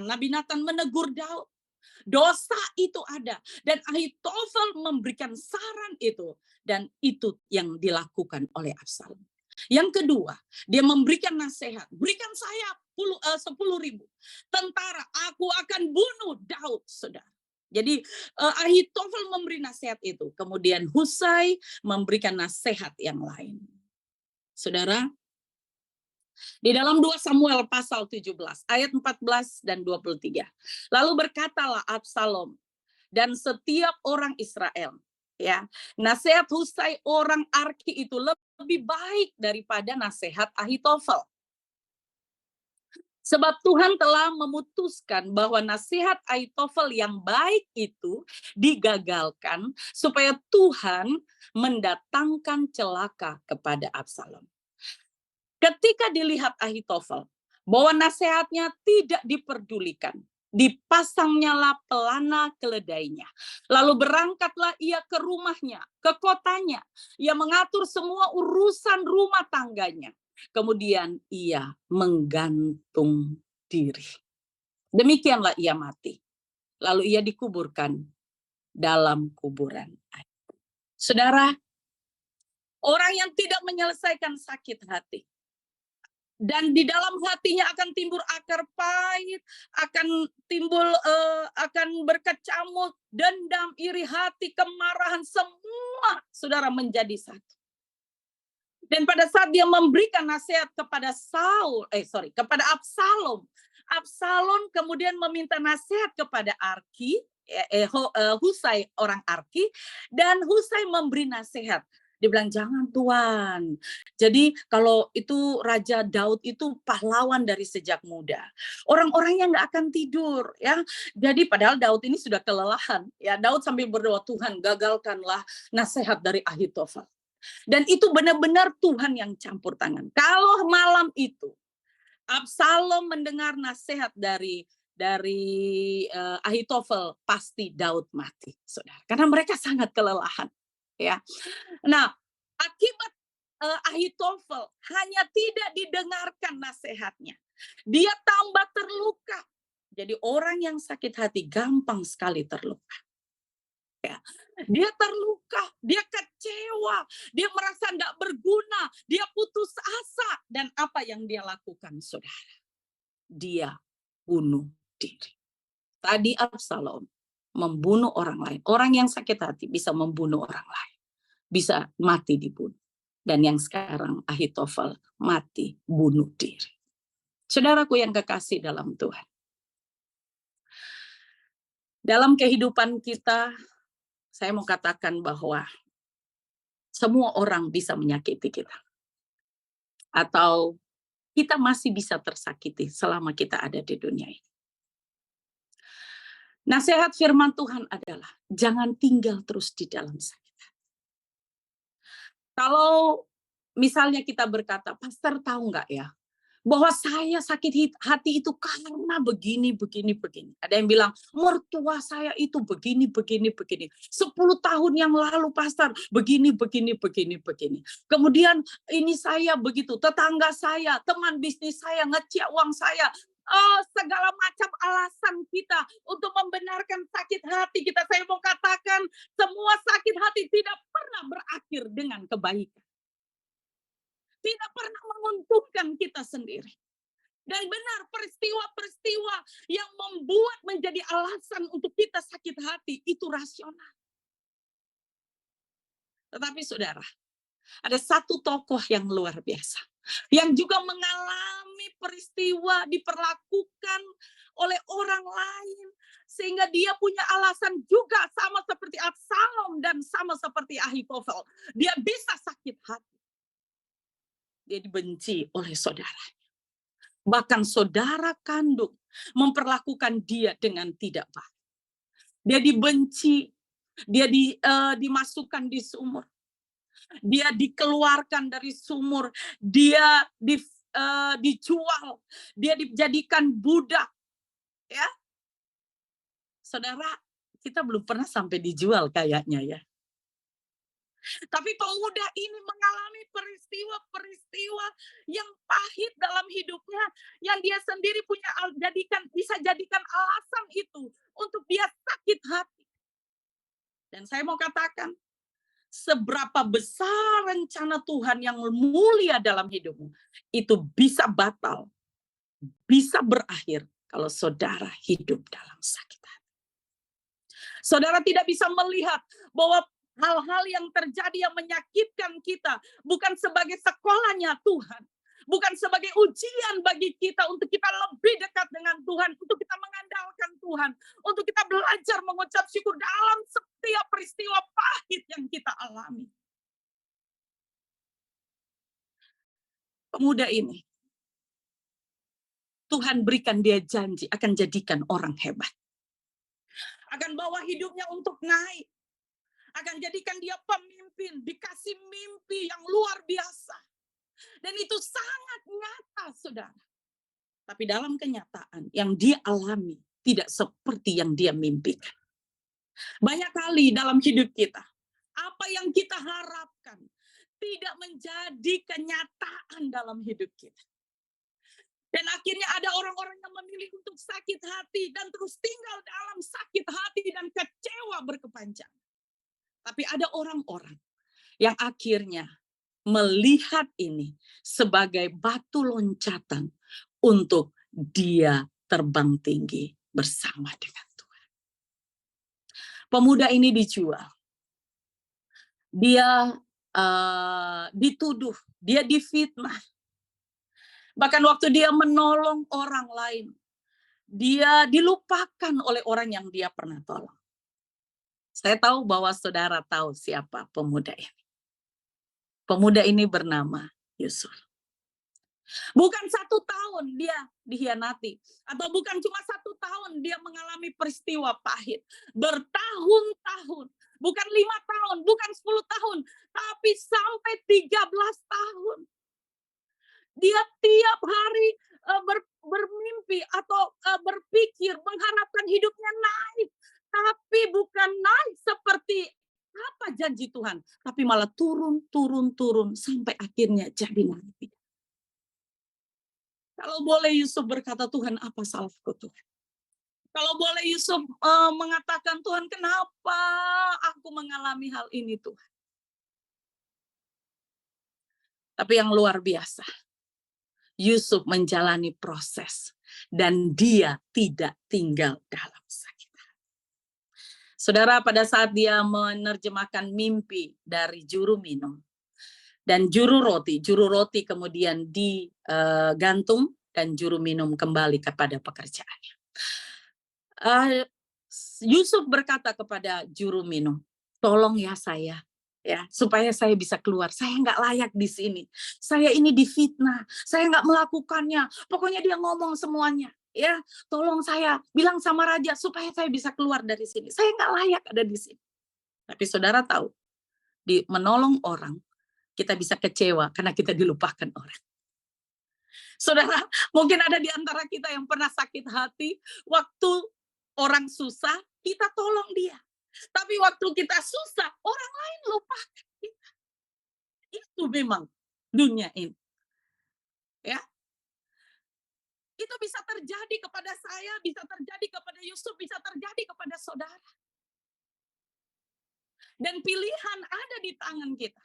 Nabi Natan menegur Daud. Dosa itu ada, dan Ahitofel memberikan saran itu, dan itu yang dilakukan oleh Absalom. Yang kedua, dia memberikan nasihat, berikan saya 10.000 tentara, aku akan bunuh Daud, saudara. Jadi Ahitofel memberi nasihat itu, kemudian Husai memberikan nasihat yang lain. Saudara, di dalam 2 Samuel pasal 17 ayat 14 dan 23. Lalu berkatalah Absalom dan setiap orang Israel, ya, nasihat Husai orang Arki itu lebih baik daripada nasihat Ahitofel. Sebab Tuhan telah memutuskan bahwa nasihat Ahitofel yang baik itu digagalkan supaya Tuhan mendatangkan celaka kepada Absalom. Ketika dilihat Ahitofel bahwa nasihatnya tidak diperdulikan, dipasangnyalah pelana keledainya. Lalu berangkatlah ia ke rumahnya, ke kotanya. Ia mengatur semua urusan rumah tangganya. Kemudian ia menggantung diri. Demikianlah ia mati. Lalu ia dikuburkan dalam kuburan air. Saudara, orang yang tidak menyelesaikan sakit hati, dan di dalam hatinya akan timbul akar pahit, akan timbul, akan berkecamuk, dendam, iri hati, kemarahan, semua saudara menjadi satu. Dan pada saat dia memberikan nasihat kepada kepada Absalom, Absalom kemudian meminta nasihat kepada Husai orang Arki, dan Husai memberi nasihat. Dia bilang, jangan Tuan. Jadi kalau itu Raja Daud itu pahlawan dari sejak muda. Orang-orangnya nggak akan tidur, ya. Jadi padahal Daud ini sudah kelelahan, ya. Daud sambil berdoa, Tuhan gagalkanlah nasihat dari Ahitofel. Dan itu benar-benar Tuhan yang campur tangan. Kalau malam itu Absalom mendengar nasihat dari Ahitofel, pasti Daud mati, saudara. Karena mereka sangat kelelahan. Ya, nah akibat Ahitofel hanya tidak didengarkan nasihatnya, dia tambah terluka. Jadi orang yang sakit hati gampang sekali terluka. Ya, dia terluka, dia kecewa, dia merasa nggak berguna, dia putus asa, dan apa yang dia lakukan, saudara? Dia bunuh diri. Tadi Absalom membunuh orang lain. Orang yang sakit hati bisa membunuh orang lain. Bisa mati dibunuh. Dan yang sekarang Ahitofel mati bunuh diri. Saudaraku yang kekasih dalam Tuhan. Dalam kehidupan kita, saya mau katakan bahwa semua orang bisa menyakiti kita. Atau kita masih bisa tersakiti selama kita ada di dunia ini. Nasihat firman Tuhan adalah jangan tinggal terus di dalam sakit hati. Kalau misalnya kita berkata, Pastor tahu nggak ya, bahwa saya sakit hati itu karena begini. Ada yang bilang, mertua saya itu begini. 10 tahun yang lalu, pastor, begini. Kemudian ini saya begitu, tetangga saya, teman bisnis saya, ngecek uang saya. Segala macam alasan kita untuk membenarkan sakit hati kita. Saya mau katakan, semua sakit hati tidak pernah berakhir dengan kebaikan. Tidak pernah menguntungkan kita sendiri. Dan benar, peristiwa-peristiwa yang membuat menjadi alasan untuk kita sakit hati, itu rasional. Tetapi saudara, ada satu tokoh yang luar biasa, yang juga mengalami peristiwa diperlakukan oleh orang lain, sehingga dia punya alasan juga sama seperti Absalom dan sama seperti Ahitofel. Dia bisa sakit hati. Dia dibenci oleh saudaranya. Bahkan saudara kandung memperlakukan dia dengan tidak baik. Dia dibenci, dia dimasukkan di sumur. Dia dikeluarkan dari sumur, dia dijual, dia dijadikan budak. Ya. Saudara, kita belum pernah sampai dijual kayaknya ya. Tapi pemuda ini mengalami peristiwa-peristiwa yang pahit dalam hidupnya, yang dia sendiri bisa jadikan alasan itu untuk dia sakit hati. Dan saya mau katakan, seberapa besar rencana Tuhan yang mulia dalam hidupmu, itu bisa batal, bisa berakhir kalau saudara hidup dalam sakit hati. Saudara tidak bisa melihat bahwa hal-hal yang terjadi yang menyakitkan kita bukan sebagai sekolahnya Tuhan, bukan sebagai ujian bagi kita untuk kita lebih dekat dengan Tuhan, untuk kita mengandalkan Tuhan, untuk kita belajar mengucap syukur dalam setiap peristiwa pahit yang kita alami. Pemuda ini, Tuhan berikan dia janji akan jadikan orang hebat, akan bawa hidupnya untuk naik, akan jadikan dia pemimpin, dikasih mimpi yang luar biasa. Dan itu sangat nyata, saudara. Tapi dalam kenyataan yang dia alami tidak seperti yang dia mimpikan. Banyak kali dalam hidup kita, apa yang kita harapkan tidak menjadi kenyataan dalam hidup kita. Dan akhirnya ada orang-orang yang memilih untuk sakit hati dan terus tinggal dalam sakit hati dan kecewa berkepanjangan. Tapi ada orang-orang yang akhirnya melihat ini sebagai batu loncatan untuk dia terbang tinggi bersama dengan Tuhan. Pemuda ini dijual. Dia dituduh, dia difitnah. Bahkan waktu dia menolong orang lain, dia dilupakan oleh orang yang dia pernah tolong. Saya tahu bahwa saudara tahu siapa pemuda ini. Pemuda ini bernama Yusuf. Bukan 1 tahun dia dikhianati. Atau bukan cuma 1 tahun dia mengalami peristiwa pahit. Bertahun-tahun. Bukan 5 tahun, bukan 10 tahun. Tapi sampai 13 tahun. Dia tiap hari bermimpi atau berpikir, mengharapkan hidupnya naik. Tapi bukan naik seperti apa janji Tuhan. Tapi malah turun sampai akhirnya jadi naik. Kalau boleh Yusuf berkata, Tuhan apa salahku Tuhan? Kalau boleh Yusuf mengatakan, Tuhan kenapa aku mengalami hal ini Tuhan? Tapi yang luar biasa, Yusuf menjalani proses dan dia tidak tinggal dalam sakit hati. Saudara, pada saat dia menerjemahkan mimpi dari juru minum dan juru roti kemudian digantung dan juru minum kembali kepada pekerjaannya. Yusuf berkata kepada juru minum, tolong ya saya. Ya, supaya saya bisa keluar. Saya nggak layak di sini. Saya ini difitnah. Saya nggak melakukannya. Pokoknya dia ngomong semuanya. Ya, tolong saya bilang sama raja supaya saya bisa keluar dari sini. Saya nggak layak ada di sini. Tapi saudara tahu, di menolong orang kita bisa kecewa karena kita dilupakan orang. Saudara, mungkin ada di antara kita yang pernah sakit hati, waktu orang susah, kita tolong dia. Tapi waktu kita susah, orang lain lupakan kita. Itu memang dunia ini. Ya. Itu bisa terjadi kepada saya, bisa terjadi kepada Yusuf, bisa terjadi kepada saudara. Dan pilihan ada di tangan kita.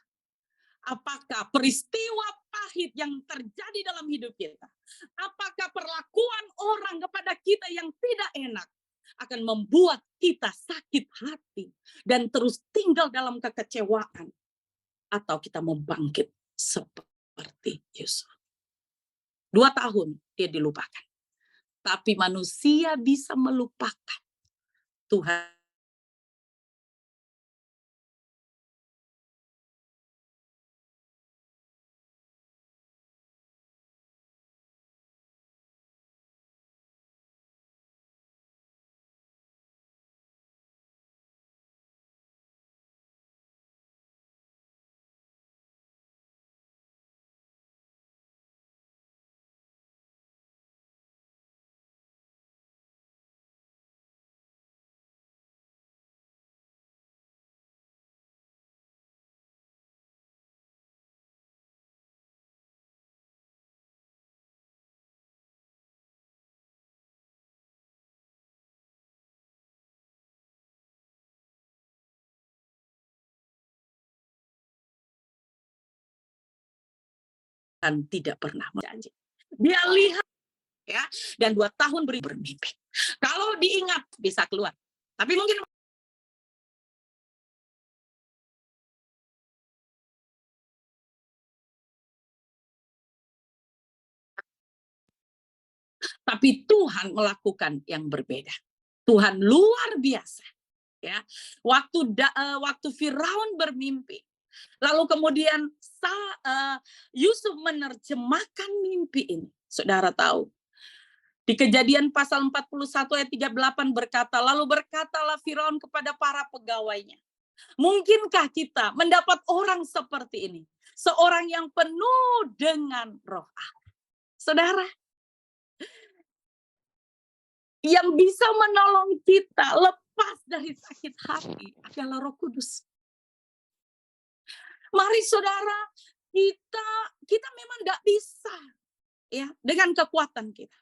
Apakah peristiwa pahit yang terjadi dalam hidup kita, apakah perlakuan orang kepada kita yang tidak enak akan membuat kita sakit hati dan terus tinggal dalam kekecewaan, atau kita mau bangkit seperti Yusuf. 2 tahun dia dilupakan. Tapi manusia bisa melupakan. Tuhan tidak pernah berjanji. Dia lihat ya, dan 2 tahun bermimpi. Kalau diingat bisa keluar. Tapi mungkin tapi Tuhan melakukan yang berbeda. Tuhan luar biasa. Ya, waktu Firaun bermimpi, lalu kemudian Yusuf menerjemahkan mimpi ini. Saudara tahu, di Kejadian pasal 41 ayat 38 berkata, lalu berkatalah Firaun kepada para pegawainya, mungkinkah kita mendapat orang seperti ini, seorang yang penuh dengan roh Allah. Saudara, yang bisa menolong kita lepas dari sakit hati adalah Roh Kudus. Mari saudara, kita memang tidak bisa ya dengan kekuatan kita.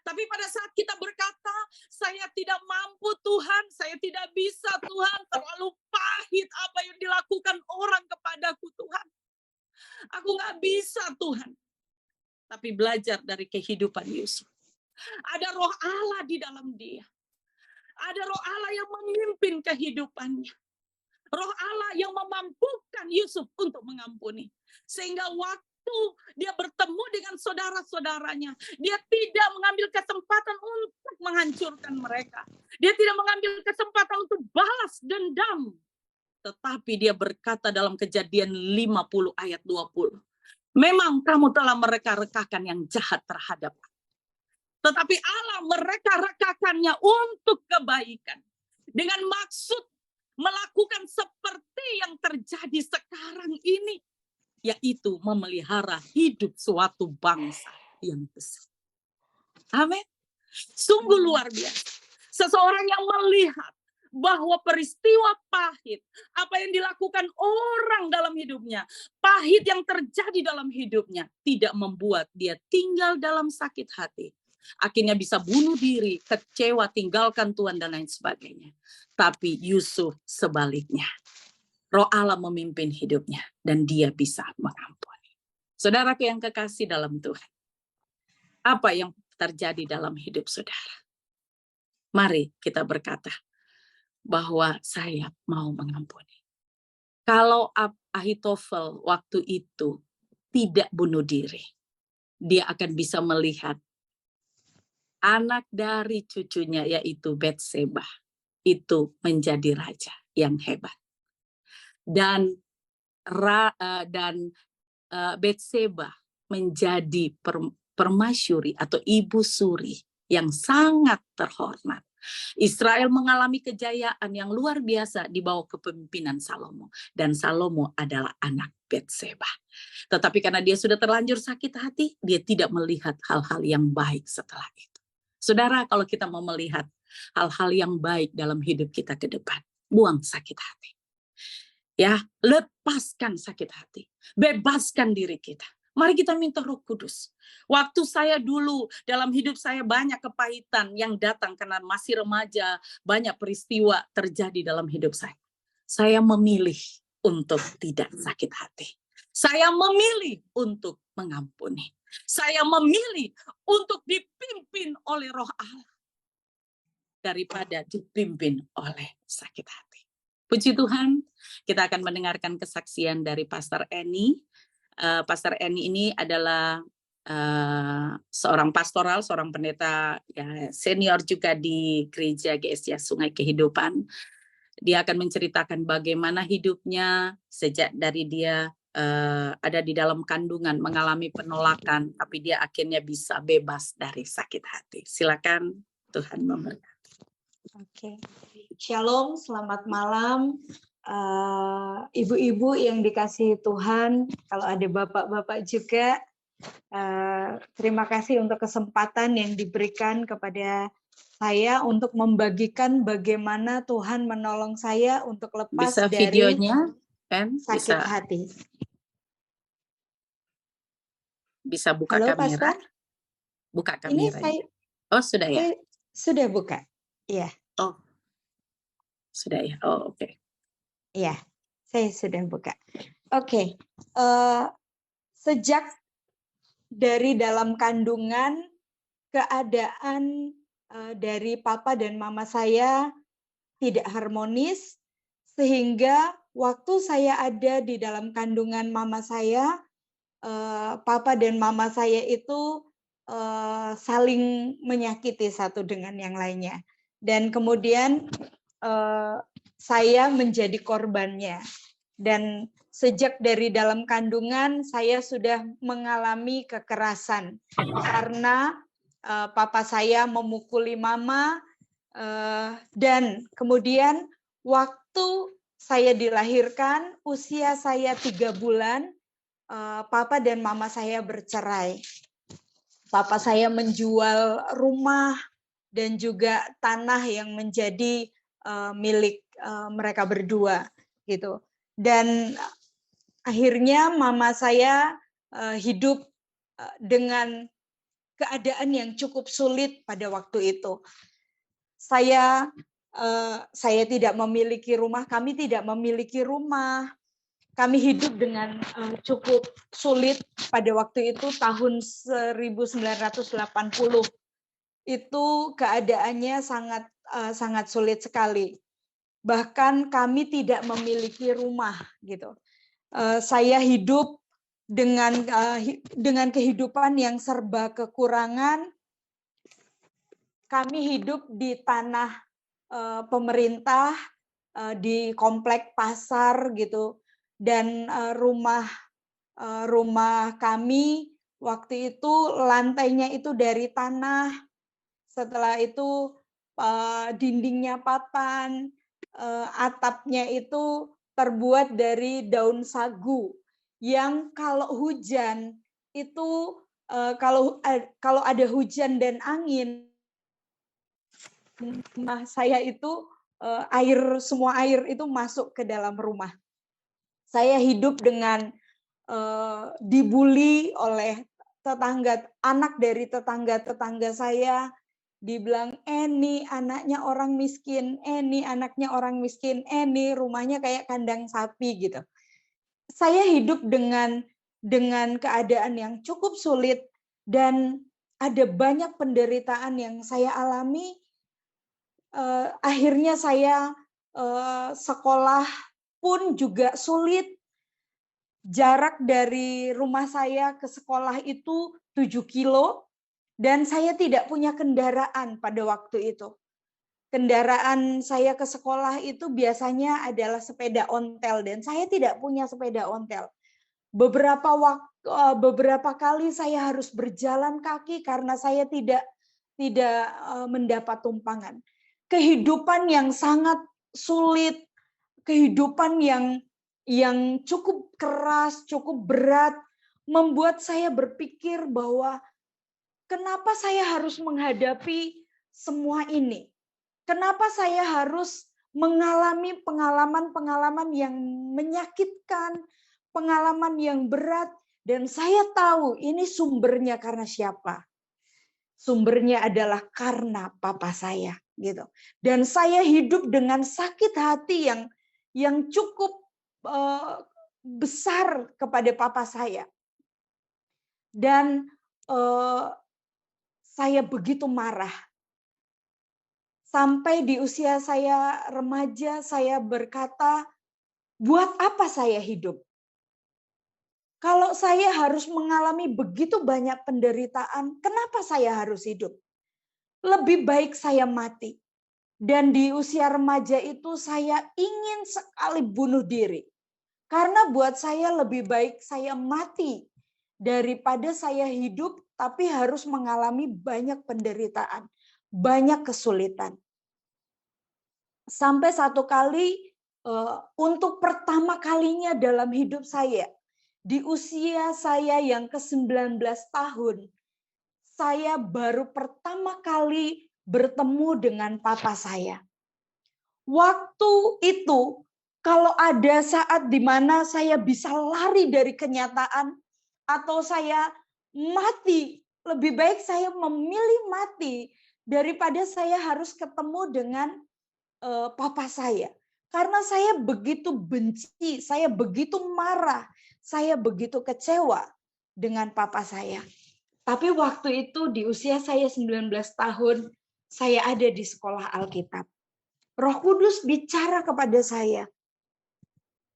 Tapi pada saat kita berkata, saya tidak mampu Tuhan, saya tidak bisa Tuhan, terlalu pahit apa yang dilakukan orang kepadaku Tuhan. Aku nggak bisa Tuhan. Tapi belajar dari kehidupan Yusuf. Ada roh Allah di dalam dia. Ada roh Allah yang memimpin kehidupannya. Roh Allah yang memampukan Yusuf untuk mengampuni. Sehingga waktu dia bertemu dengan saudara-saudaranya, dia tidak mengambil kesempatan untuk menghancurkan mereka. Dia tidak mengambil kesempatan untuk balas dendam. Tetapi dia berkata dalam Kejadian 50 ayat 20. Memang kamu telah mereka-rekakan yang jahat terhadap aku. Tetapi Allah mereka-rekakannya untuk kebaikan. Dengan maksud melakukan seperti yang terjadi sekarang ini. Yaitu memelihara hidup suatu bangsa yang besar. Amin. Sungguh luar biasa. Seseorang yang melihat bahwa peristiwa pahit, apa yang dilakukan orang dalam hidupnya, pahit yang terjadi dalam hidupnya, tidak membuat dia tinggal dalam sakit hati. Akhirnya bisa bunuh diri, kecewa, tinggalkan Tuhan, dan lain sebagainya. Tapi Yusuf sebaliknya. Roh Allah memimpin hidupnya, dan dia bisa mengampuni. Saudaraku yang kekasih dalam Tuhan. Apa yang terjadi dalam hidup saudara? Mari kita berkata bahwa saya mau mengampuni. Kalau Ahitofel waktu itu tidak bunuh diri, dia akan bisa melihat anak dari cucunya yaitu Betseba itu menjadi raja yang hebat. Dan Betseba menjadi permasyuri atau ibu suri yang sangat terhormat. Israel mengalami kejayaan yang luar biasa di bawah kepemimpinan Salomo. Dan Salomo adalah anak Betseba. Tetapi karena dia sudah terlanjur sakit hati, dia tidak melihat hal-hal yang baik setelah itu. Saudara, kalau kita mau melihat hal-hal yang baik dalam hidup kita ke depan, buang sakit hati. Ya, lepaskan sakit hati. Bebaskan diri kita. Mari kita minta Roh Kudus. Waktu saya dulu dalam hidup saya banyak kepahitan yang datang karena masih remaja, banyak peristiwa terjadi dalam hidup saya. Saya memilih untuk tidak sakit hati. Saya memilih untuk mengampuni. Saya memilih untuk dipimpin oleh Roh Allah daripada dipimpin oleh sakit hati. Puji Tuhan, kita akan mendengarkan kesaksian dari Pastor Eni. Pastor Eni ini adalah seorang pastoral, seorang pendeta ya, senior juga di gereja GSJ Sungai Kehidupan. Dia akan menceritakan bagaimana hidupnya sejak dari dia ada di dalam kandungan, mengalami penolakan, tapi dia akhirnya bisa bebas dari sakit hati. Silakan, Tuhan memberkati. Oke, Shalom, selamat malam. Ibu-ibu yang dikasihi Tuhan, kalau ada bapak-bapak juga, terima kasih untuk kesempatan yang diberikan kepada saya untuk membagikan bagaimana Tuhan menolong saya untuk lepas Bisa dari videonya, kan? sakit hati. Bisa buka Halo, kamera. Pastor? Buka Ini kamera. saya, Oh, sudah ya? sudah buka. Iya. Oh, sudah ya. Oh, oke. Iya, saya sudah buka. Oke. Sejak dari dalam kandungan, keadaan dari papa dan mama saya tidak harmonis, sehingga waktu saya ada di dalam kandungan mama saya, papa dan mama saya itu saling menyakiti satu dengan yang lainnya. Dan kemudian saya menjadi korbannya. Dan sejak dari dalam kandungan saya sudah mengalami kekerasan karena papa saya memukuli mama, dan kemudian waktu saya dilahirkan, usia saya 3 bulan, papa dan mama saya bercerai. Papa saya menjual rumah dan juga tanah yang menjadi milik mereka berdua gitu. Dan akhirnya mama saya hidup dengan keadaan yang cukup sulit pada waktu itu. Saya tidak memiliki rumah, kami tidak memiliki rumah. Kami hidup dengan cukup sulit pada waktu itu tahun 1980. Itu keadaannya sangat sulit sekali. Bahkan kami tidak memiliki rumah gitu. Saya hidup dengan kehidupan yang serba kekurangan. Kami hidup di tanah pemerintah, di komplek pasar gitu, dan rumah kami waktu itu lantainya itu dari tanah. Setelah itu dindingnya papan, atapnya itu terbuat dari daun sagu yang kalau hujan itu kalau ada hujan dan angin, rumah saya itu semua air itu masuk ke dalam rumah. Saya hidup dengan dibully oleh anak dari tetangga saya. Dibilang, Eni anaknya orang miskin, Eni anaknya orang miskin, Eni rumahnya kayak kandang sapi gitu. Saya hidup dengan keadaan yang cukup sulit dan ada banyak penderitaan yang saya alami. Akhirnya saya sekolah pun juga sulit. Jarak dari rumah saya ke sekolah itu 7 kilo. Dan saya tidak punya kendaraan pada waktu itu. Kendaraan saya ke sekolah itu biasanya adalah sepeda ontel dan saya tidak punya sepeda ontel. Beberapa kali saya harus berjalan kaki karena saya tidak mendapat tumpangan. kehidupan yang sangat sulit, kehidupan yang cukup keras, cukup berat, membuat saya berpikir bahwa kenapa saya harus menghadapi semua ini? Kenapa saya harus mengalami pengalaman-pengalaman yang menyakitkan, pengalaman yang berat, dan saya tahu ini sumbernya karena siapa? Sumbernya adalah karena papa saya, gitu. Dan saya hidup dengan sakit hati yang cukup besar kepada papa saya. Dan saya begitu marah. Sampai di usia saya remaja, saya berkata, buat apa saya hidup? Kalau saya harus mengalami begitu banyak penderitaan, kenapa saya harus hidup? Lebih baik saya mati. Dan di usia remaja itu saya ingin sekali bunuh diri. Karena buat saya lebih baik saya mati daripada saya hidup tapi harus mengalami banyak penderitaan, banyak kesulitan. Sampai satu kali untuk pertama kalinya dalam hidup saya, di usia saya yang ke-19 tahun, saya baru pertama kali bertemu dengan papa saya. Waktu itu, kalau ada saat di mana saya bisa lari dari kenyataan atau saya mati, lebih baik saya memilih mati daripada saya harus ketemu dengan papa saya. Karena saya begitu benci, saya begitu marah, saya begitu kecewa dengan papa saya. Tapi waktu itu di usia saya 19 tahun, saya ada di sekolah Alkitab. Roh Kudus bicara kepada saya,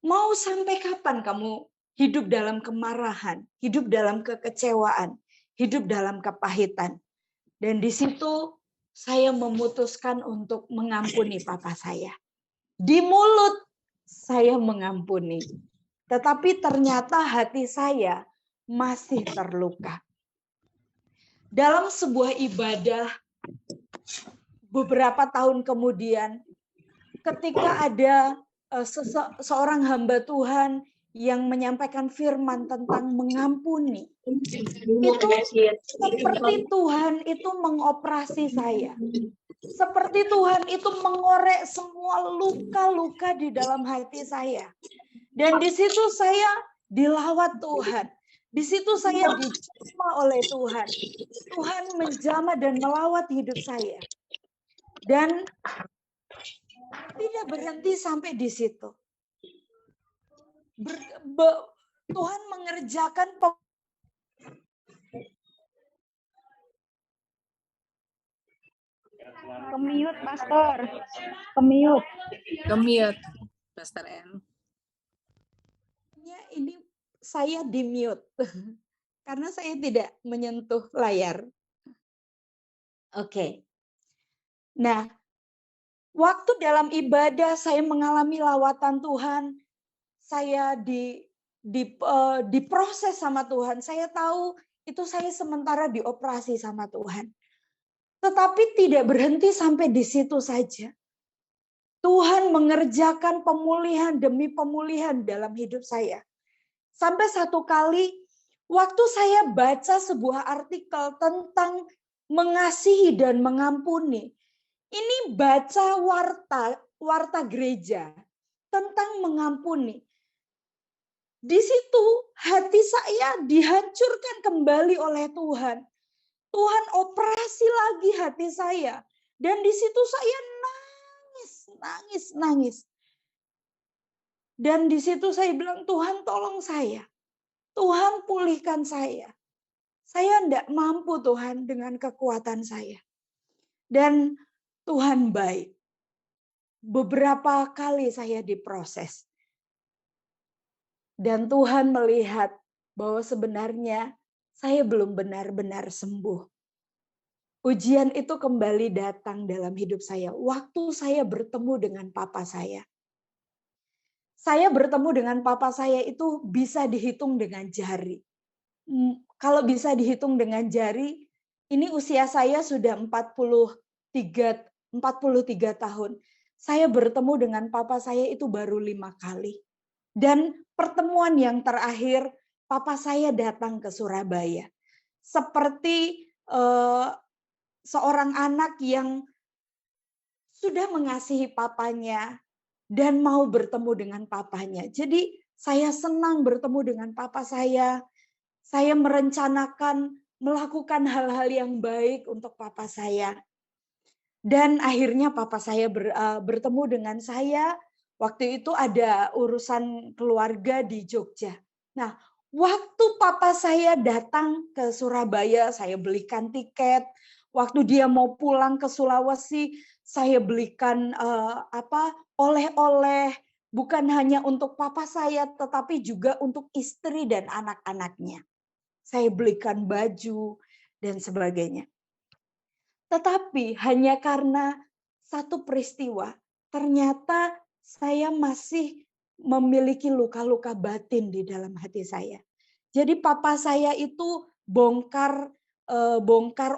mau sampai kapan kamu hidup dalam kemarahan, hidup dalam kekecewaan, hidup dalam kepahitan. Dan di situ saya memutuskan untuk mengampuni papa saya. Di mulut saya mengampuni, tetapi ternyata hati saya masih terluka. Dalam sebuah ibadah beberapa tahun kemudian, ketika ada seorang hamba Tuhan yang menyampaikan firman tentang mengampuni, itu seperti Tuhan itu mengoperasi saya. Seperti Tuhan itu mengorek semua luka-luka di dalam hati saya. Dan di situ saya dilawat Tuhan. Di situ saya dijamah oleh Tuhan. Tuhan menjamah dan melawat hidup saya. Dan tidak berhenti sampai di situ. Tuhan mengerjakan Kemiut, Pastor. Kemiut. Kemiut, Pastor N. Ini saya di mute karena saya tidak menyentuh layar. Oke. Nah, waktu dalam ibadah saya mengalami lawatan Tuhan, saya diproses sama Tuhan. Saya tahu itu saya sementara dioperasi sama Tuhan. Tetapi tidak berhenti sampai di situ saja. Tuhan mengerjakan pemulihan demi pemulihan dalam hidup saya. Sampai satu kali, waktu saya baca sebuah artikel tentang mengasihi dan mengampuni. Ini baca warta gereja tentang mengampuni. Di situ hati saya dihancurkan kembali oleh Tuhan. Tuhan operasi lagi hati saya. Dan di situ saya nangis. Dan di situ saya bilang, Tuhan tolong saya. Tuhan pulihkan saya. Saya tidak mampu Tuhan dengan kekuatan saya. Dan Tuhan baik. Beberapa kali saya diproses. Dan Tuhan melihat bahwa sebenarnya saya belum benar-benar sembuh. Ujian itu kembali datang dalam hidup saya. Waktu saya bertemu dengan papa saya. Saya bertemu dengan papa saya itu bisa dihitung dengan jari. Kalau bisa dihitung dengan jari, ini usia saya sudah 43 43 tahun. Saya bertemu dengan papa saya itu baru 5 kali. Dan pertemuan yang terakhir, papa saya datang ke Surabaya. Seperti seorang anak yang sudah mengasihi papanya dan mau bertemu dengan papanya. Jadi saya senang bertemu dengan papa saya. Saya merencanakan melakukan hal-hal yang baik untuk papa saya. Dan akhirnya papa saya bertemu dengan saya. Waktu itu ada urusan keluarga di Jogja. Nah, waktu papa saya datang ke Surabaya, saya belikan tiket. Waktu dia mau pulang ke Sulawesi, saya belikan oleh-oleh. Bukan hanya untuk papa saya, tetapi juga untuk istri dan anak-anaknya. Saya belikan baju dan sebagainya. Tetapi hanya karena satu peristiwa, ternyata saya masih memiliki luka-luka batin di dalam hati saya. Jadi papa saya itu bongkar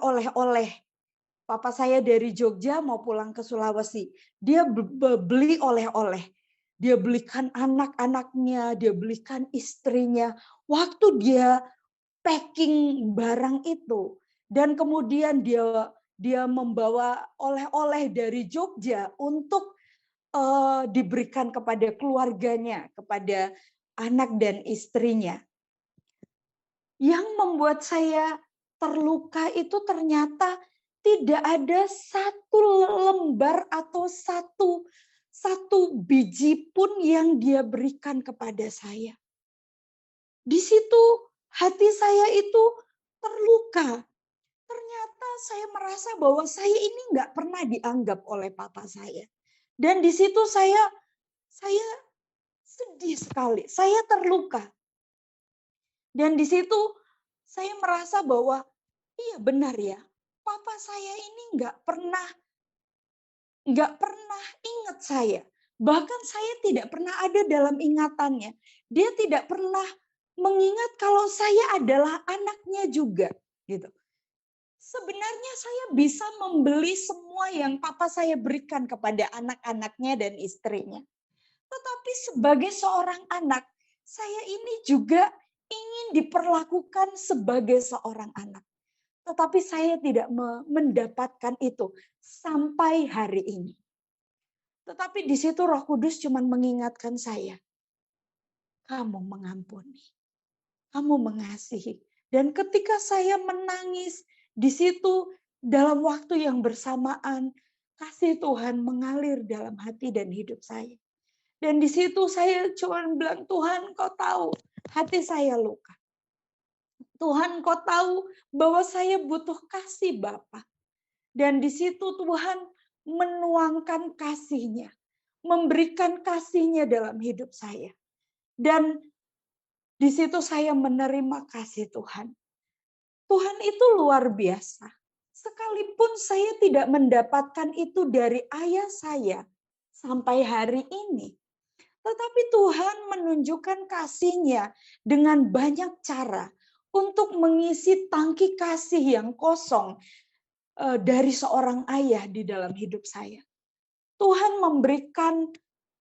oleh-oleh. Papa saya dari Jogja mau pulang ke Sulawesi. Dia beli oleh-oleh. Dia belikan anak-anaknya, dia belikan istrinya. Waktu dia packing barang itu, dan kemudian dia membawa oleh-oleh dari Jogja untuk diberikan kepada keluarganya, kepada anak dan istrinya. Yang membuat saya terluka itu ternyata tidak ada satu lembar atau satu biji pun yang dia berikan kepada saya. Di situ hati saya itu terluka. Ternyata saya merasa bahwa saya ini nggak pernah dianggap oleh papa saya. Dan di situ saya sedih sekali. Saya terluka. Dan di situ saya merasa bahwa iya benar ya, papa saya ini nggak pernah ingat saya. Bahkan saya tidak pernah ada dalam ingatannya. Dia tidak pernah mengingat kalau saya adalah anaknya juga, gitu. Sebenarnya saya bisa membeli semua yang papa saya berikan kepada anak-anaknya dan istrinya. Tetapi sebagai seorang anak, saya ini juga ingin diperlakukan sebagai seorang anak. Tetapi saya tidak mendapatkan itu sampai hari ini. Tetapi di situ Roh Kudus cuma mengingatkan saya, kamu mengampuni, kamu mengasihi. Dan ketika saya menangis, di situ dalam waktu yang bersamaan, kasih Tuhan mengalir dalam hati dan hidup saya. Dan di situ saya cuma bilang, Tuhan kau tahu hati saya luka. Tuhan kau tahu bahwa saya butuh kasih Bapa. Dan di situ Tuhan menuangkan kasih-Nya, memberikan kasih-Nya dalam hidup saya. Dan di situ saya menerima kasih Tuhan. Tuhan itu luar biasa. Sekalipun saya tidak mendapatkan itu dari ayah saya sampai hari ini. Tetapi Tuhan menunjukkan kasih-Nya dengan banyak cara untuk mengisi tangki kasih yang kosong dari seorang ayah di dalam hidup saya. Tuhan memberikan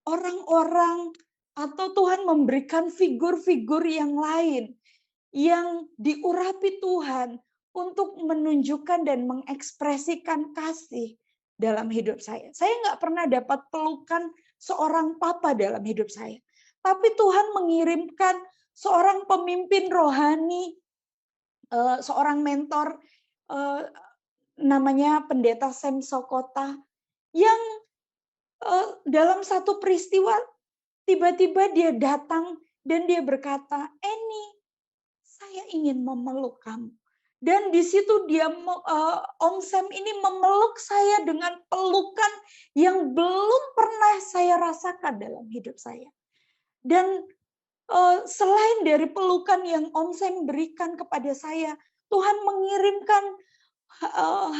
orang-orang atau Tuhan memberikan figur-figur yang lain yang diurapi Tuhan untuk menunjukkan dan mengekspresikan kasih dalam hidup saya. Saya nggak pernah dapat pelukan seorang papa dalam hidup saya. Tapi Tuhan mengirimkan seorang pemimpin rohani, seorang mentor, namanya Pendeta Sam Sokota, yang dalam satu peristiwa tiba-tiba dia datang dan dia berkata, Eni, saya ingin memeluk kamu. Dan di situ Om Sam ini memeluk saya dengan pelukan yang belum pernah saya rasakan dalam hidup saya. Dan selain dari pelukan yang Om Sam berikan kepada saya, Tuhan mengirimkan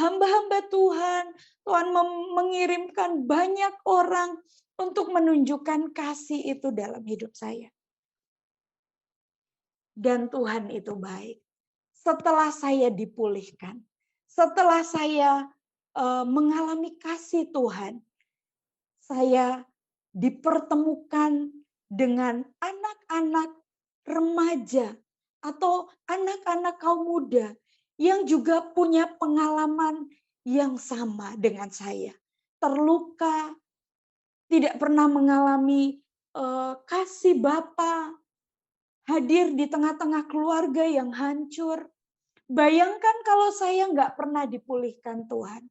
hamba-hamba Tuhan. Tuhan mengirimkan banyak orang untuk menunjukkan kasih itu dalam hidup saya. Dan Tuhan itu baik. Setelah saya dipulihkan, setelah saya mengalami kasih Tuhan, saya dipertemukan dengan anak-anak remaja atau anak-anak kaum muda yang juga punya pengalaman yang sama dengan saya. Terluka, tidak pernah mengalami kasih Bapa, hadir di tengah-tengah keluarga yang hancur. Bayangkan kalau saya nggak pernah dipulihkan Tuhan.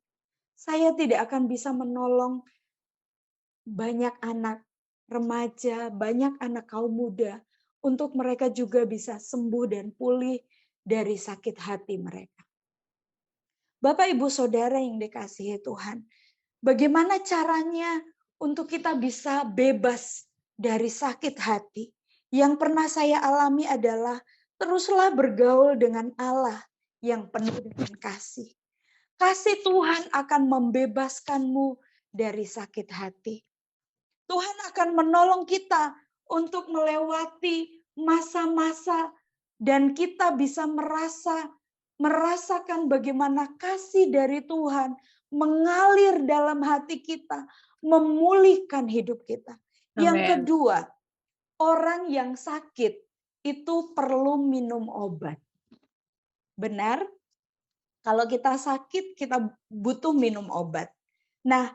Saya tidak akan bisa menolong banyak anak remaja, banyak anak kaum muda, untuk mereka juga bisa sembuh dan pulih dari sakit hati mereka. Bapak, Ibu, Saudara yang dikasihi Tuhan, bagaimana caranya untuk kita bisa bebas dari sakit hati? Yang pernah saya alami adalah teruslah bergaul dengan Allah yang penuh dengan kasih. Kasih Tuhan akan membebaskanmu dari sakit hati. Tuhan akan menolong kita untuk melewati masa-masa dan kita bisa merasakan bagaimana kasih dari Tuhan mengalir dalam hati kita, memulihkan hidup kita. Yang Amen. kedua, orang yang sakit itu perlu minum obat. Benar? Kalau kita sakit, kita butuh minum obat. Nah,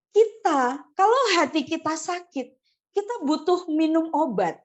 kita, kalau hati kita sakit, kita butuh minum obat.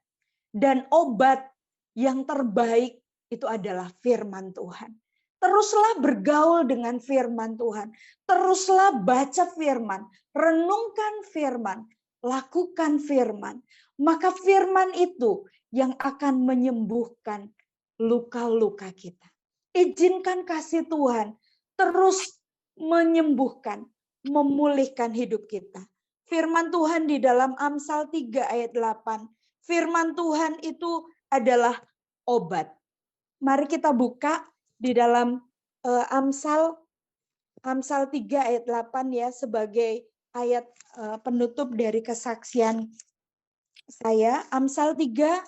Dan obat yang terbaik itu adalah firman Tuhan. Teruslah bergaul dengan firman Tuhan. Teruslah baca firman, renungkan firman, lakukan firman. Maka firman itu yang akan menyembuhkan luka-luka kita. Izinkan kasih Tuhan terus menyembuhkan, memulihkan hidup kita. Firman Tuhan di dalam Amsal 3 ayat 8. Firman Tuhan itu adalah obat. Mari kita buka di dalam Amsal 3 ayat 8 ya, sebagai ayat penutup dari kesaksian saya. Amsal 3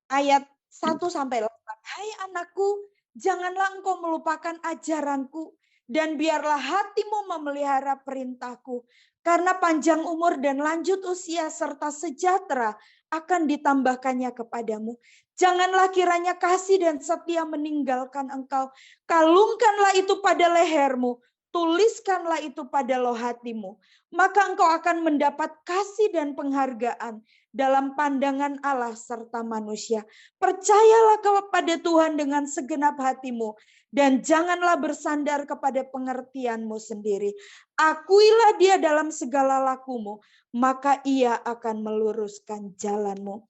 ayat 1-8. Hai anakku, janganlah engkau melupakan ajaranku, dan biarlah hatimu memelihara perintahku. Karena panjang umur dan lanjut usia serta sejahtera akan ditambahkannya kepadamu. Janganlah kiranya kasih dan setia meninggalkan engkau. Kalungkanlah itu pada lehermu, tuliskanlah itu pada loh hatimu. Maka engkau akan mendapat kasih dan penghargaan dalam pandangan Allah serta manusia. Percayalah kepada Tuhan dengan segenap hatimu, dan janganlah bersandar kepada pengertianmu sendiri. Akuilah dia dalam segala lakumu, maka ia akan meluruskan jalanmu.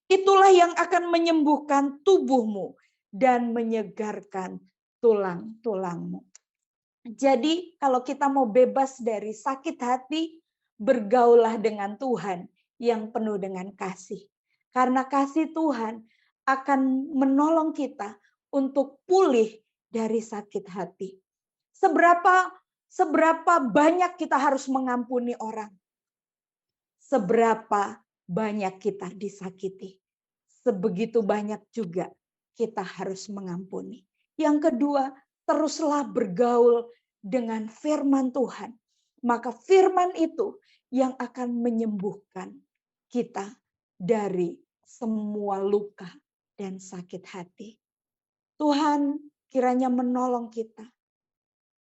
Itulah yang akan menyembuhkan tubuhmu dan menyegarkan tulang-tulangmu. Jadi kalau kita mau bebas dari sakit hati, bergaulah dengan Tuhan yang penuh dengan kasih. Karena kasih Tuhan akan menolong kita untuk pulih dari sakit hati. Seberapa banyak kita harus mengampuni orang? Seberapa banyak kita disakiti, sebegitu banyak juga kita harus mengampuni. Yang kedua, teruslah bergaul dengan firman Tuhan. Maka firman itu yang akan menyembuhkan kita dari semua luka dan sakit hati. Tuhan kiranya menolong kita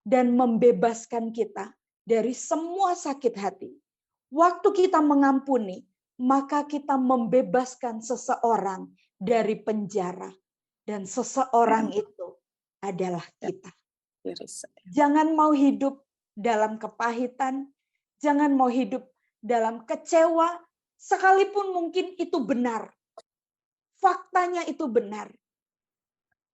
dan membebaskan kita dari semua sakit hati. Waktu kita mengampuni, maka kita membebaskan seseorang dari penjara. Dan seseorang itu adalah kita. Jangan mau hidup dalam kepahitan, jangan mau hidup dalam kecewa, sekalipun mungkin itu benar. Faktanya itu benar.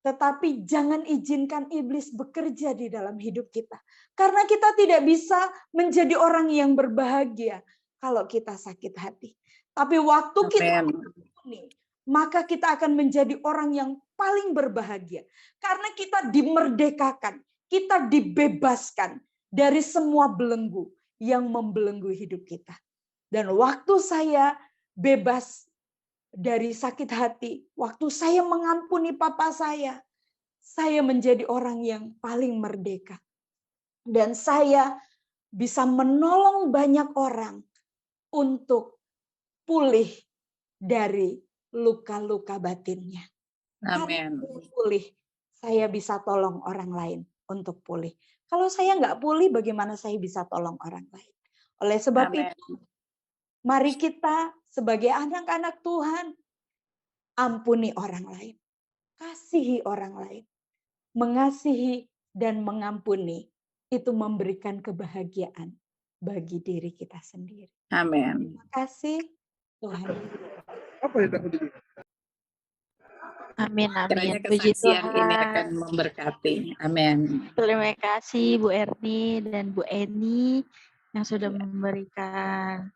Tetapi jangan izinkan iblis bekerja di dalam hidup kita. Karena kita tidak bisa menjadi orang yang berbahagia kalau kita sakit hati. Tapi waktu kita mengampuni, maka kita akan menjadi orang yang paling berbahagia. Karena kita dimerdekakan, kita dibebaskan dari semua belenggu yang membelenggu hidup kita. Dan waktu saya bebas dari sakit hati, waktu saya mengampuni papa saya menjadi orang yang paling merdeka. Dan saya bisa menolong banyak orang untuk pulih dari luka-luka batinnya. Amin. Karena saya pulih, saya bisa tolong orang lain untuk pulih. Kalau saya nggak pulih, bagaimana saya bisa tolong orang lain? Oleh sebab Amin. itu, mari kita sebagai anak-anak Tuhan, ampuni orang lain. Kasihi orang lain. Mengasihi dan mengampuni itu memberikan kebahagiaan bagi diri kita sendiri. Amin. Terima kasih Tuhan. Apa yang takut itu? Amin, Kiranya amin. Puji kesaksian ini akan Tuhan. memberkati. Amin. Terima kasih Bu Erni dan Bu Eni yang sudah memberikan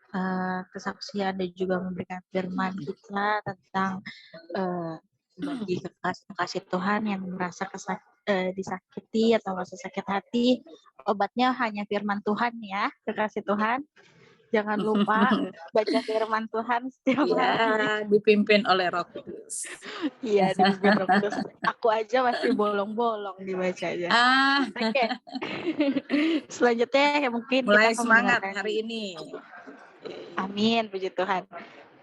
kesaksian dan juga memberikan firman kita tentang bagi kekasih Tuhan yang merasa disakiti atau merasa sakit hati. Obatnya hanya firman Tuhan ya, kekasih Tuhan. Jangan lupa baca firman Tuhan setiap hari. Ya, dipimpin oleh Roh Kudus. Iya, dipimpin Roh Kudus. Aku aja masih bolong-bolong dibacanya. Ah, Oke. Selanjutnya mungkin mulai kita akan semangat mendengarkan. hari ini. Amin, puji Tuhan.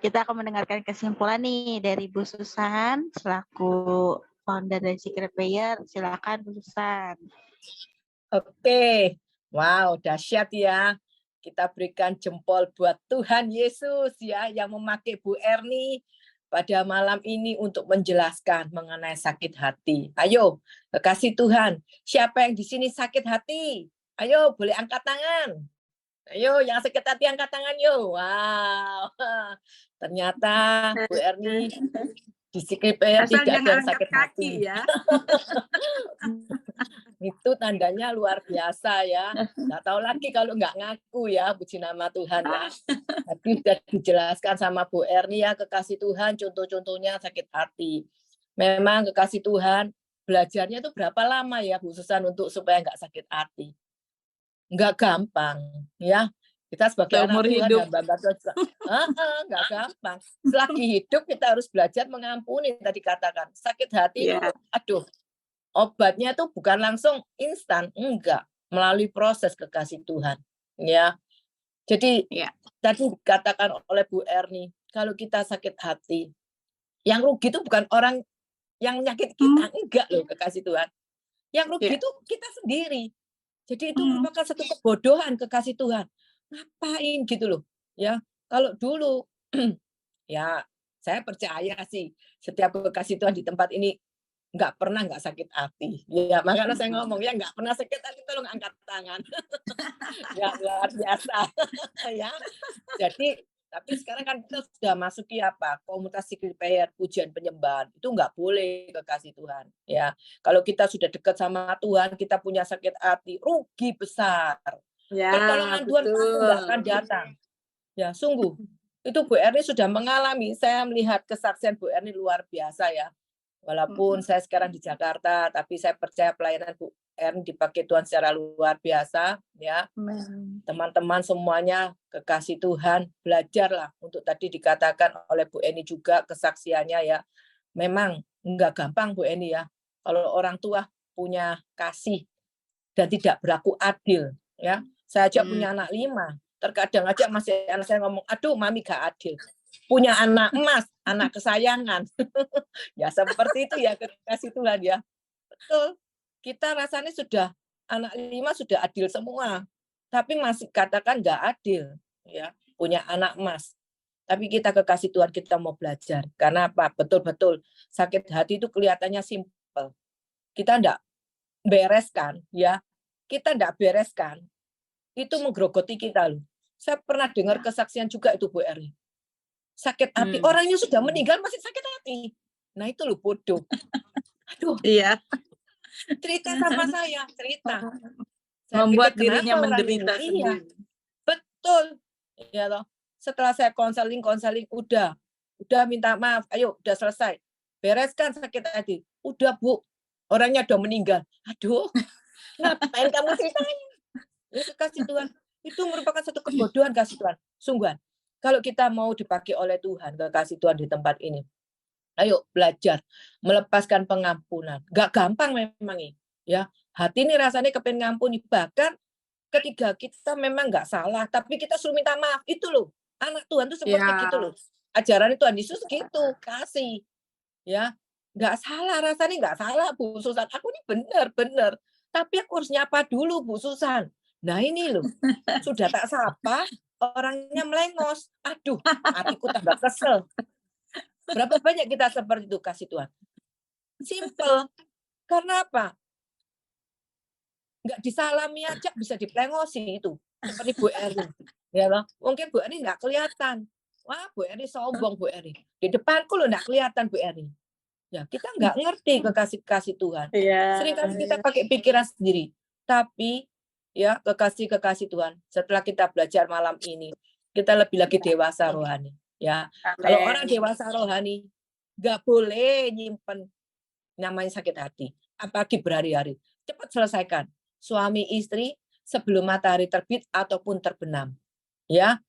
Kita akan mendengarkan kesimpulan nih dari Bu Susan selaku founder dari Secret Prayer. Silakan Bu Susan. Oke, wow, dahsyat ya. Kita berikan jempol buat Tuhan Yesus ya, yang memakai Bu Erni pada malam ini untuk menjelaskan mengenai sakit hati. Ayo, kekasih Tuhan, siapa yang di sini sakit hati? Ayo, boleh angkat tangan. Ayo, yang sakit hati angkat tangan yuk. Wow, ternyata Bu Erni di Secret Prayer Asal tidak ada jangan yang angkat sakit kaki hati. ya. Itu tandanya luar biasa ya. Nggak tahu lagi kalau nggak ngaku ya, puji nama Tuhan ya. Tapi sudah dijelaskan sama Bu Erni ya, kekasih Tuhan, contoh-contohnya sakit hati. Memang kekasih Tuhan, belajarnya itu berapa lama ya Bu Susan untuk supaya nggak sakit hati? Nggak gampang ya. Kita sebagai anak Seumur Tuhan, hidup. hamba-hamba Tuhan, nggak gampang. Selagi hidup kita harus belajar mengampuni, tadi katakan. Sakit hati itu, Ya. aduh, obatnya itu bukan langsung instan, enggak, melalui proses kekasih Tuhan, ya. Jadi Ya. tadi dikatakan oleh Bu Erni, kalau kita sakit hati, yang rugi itu bukan orang yang nyakit kita, enggak loh kekasih Tuhan. Yang rugi Ya. itu kita sendiri. Jadi itu merupakan satu kebodohan kekasih Tuhan. Ngapain gitu loh, ya. Kalau dulu, ya saya percaya sih setiap kekasih Tuhan di tempat ini nggak pernah nggak sakit hati. Ya, makanya saya ngomong ya nggak pernah sakit hati, tolong angkat tangan. Ya luar biasa. Ya. Jadi tapi sekarang kan kita sudah masuki apa? Komunitas Secret Prayer, pujian penyembahan. Itu nggak boleh kekasih Tuhan. Ya. Kalau kita sudah dekat sama Tuhan, kita punya sakit hati, rugi besar. Ya, Pertolongan Tuhan pasti nggak akan datang. Ya, sungguh. Itu Bu Erni sudah mengalami. Saya melihat kesaksian Bu Erni luar biasa ya. Walaupun saya sekarang di Jakarta, tapi saya percaya pelayanan Bu Erni dipakai Tuhan secara luar biasa, ya. Teman-teman semuanya kekasih Tuhan, belajarlah untuk tadi dikatakan oleh Bu Eni juga kesaksiannya ya. Memang enggak gampang Bu Eni ya. Kalau orang tua punya kasih dan tidak berlaku adil, ya. Saya aja punya anak 5. Terkadang aja masih anak saya ngomong, aduh mami gak adil. Punya anak emas, anak kesayangan. Ya seperti itu ya kekasih Tuhan ya. Betul. Kita rasanya sudah anak 5 sudah adil semua. Tapi masih katakan nggak adil ya, punya anak emas. Tapi kita kekasih Tuhan, kita mau belajar. Karena apa? Betul-betul sakit hati itu kelihatannya simpel. Kita enggak bereskan ya. Kita enggak bereskan. Itu menggerogoti kita loh. Saya pernah dengar kesaksian juga itu Bu Eri. Sakit hati, orangnya sudah meninggal masih sakit hati. Nah itu loh bodoh. Aduh. Iya. Cerita sama saya, cerita. Saya Membuat pikir, dirinya kenapa orang menderita ini? sendiri. Iya, betul. Ya loh. Setelah saya konseling udah minta maaf, ayo udah selesai. Bereskan sakit hati. Udah Bu, orangnya udah meninggal. Aduh, ngapain kamu ceritain? Ya kasih Tuhan, itu merupakan satu kebodohan kasih Tuhan. Sungguhan, kalau kita mau dipakai oleh Tuhan, kekasih Tuhan di tempat ini, ayo belajar melepaskan pengampunan. Gak gampang memang ini, ya. Hati ini rasanya kepengen ngampuni. Bahkan ketika kita memang nggak salah, tapi kita suruh minta maaf. Itu loh, anak Tuhan tuh seperti Ya. gitu loh. Ajaran Tuhan Yesus gitu, kasih. Ya, nggak salah, rasanya nggak salah Bu Susan. Aku ini benar. Tapi aku harus nyapa dulu Bu Susan. Nah ini loh, sudah tak sapa, orangnya melengos. Aduh, hatiku tambah kesel. Berapa banyak kita seperti itu kasih Tuhan? Simple. Karena apa? Nggak disalami aja bisa diplengosi itu. Seperti Bu Eri. Ya loh, mungkin Bu Eri nggak kelihatan. Wah, Bu Eri sombong Bu Eri. Di depanku loh nggak kelihatan Bu Eri. Ya, kita nggak ngerti kekasih Tuhan. Iya. Seringkali kita pakai pikiran sendiri. Tapi ya kekasih Tuhan, setelah kita belajar malam ini, kita lebih lagi dewasa rohani. Ya, kalau orang dewasa rohani nggak boleh nyimpen namanya sakit hati. Apalagi berhari-hari. Cepat selesaikan. Suami istri sebelum matahari terbit ataupun terbenam. Ya,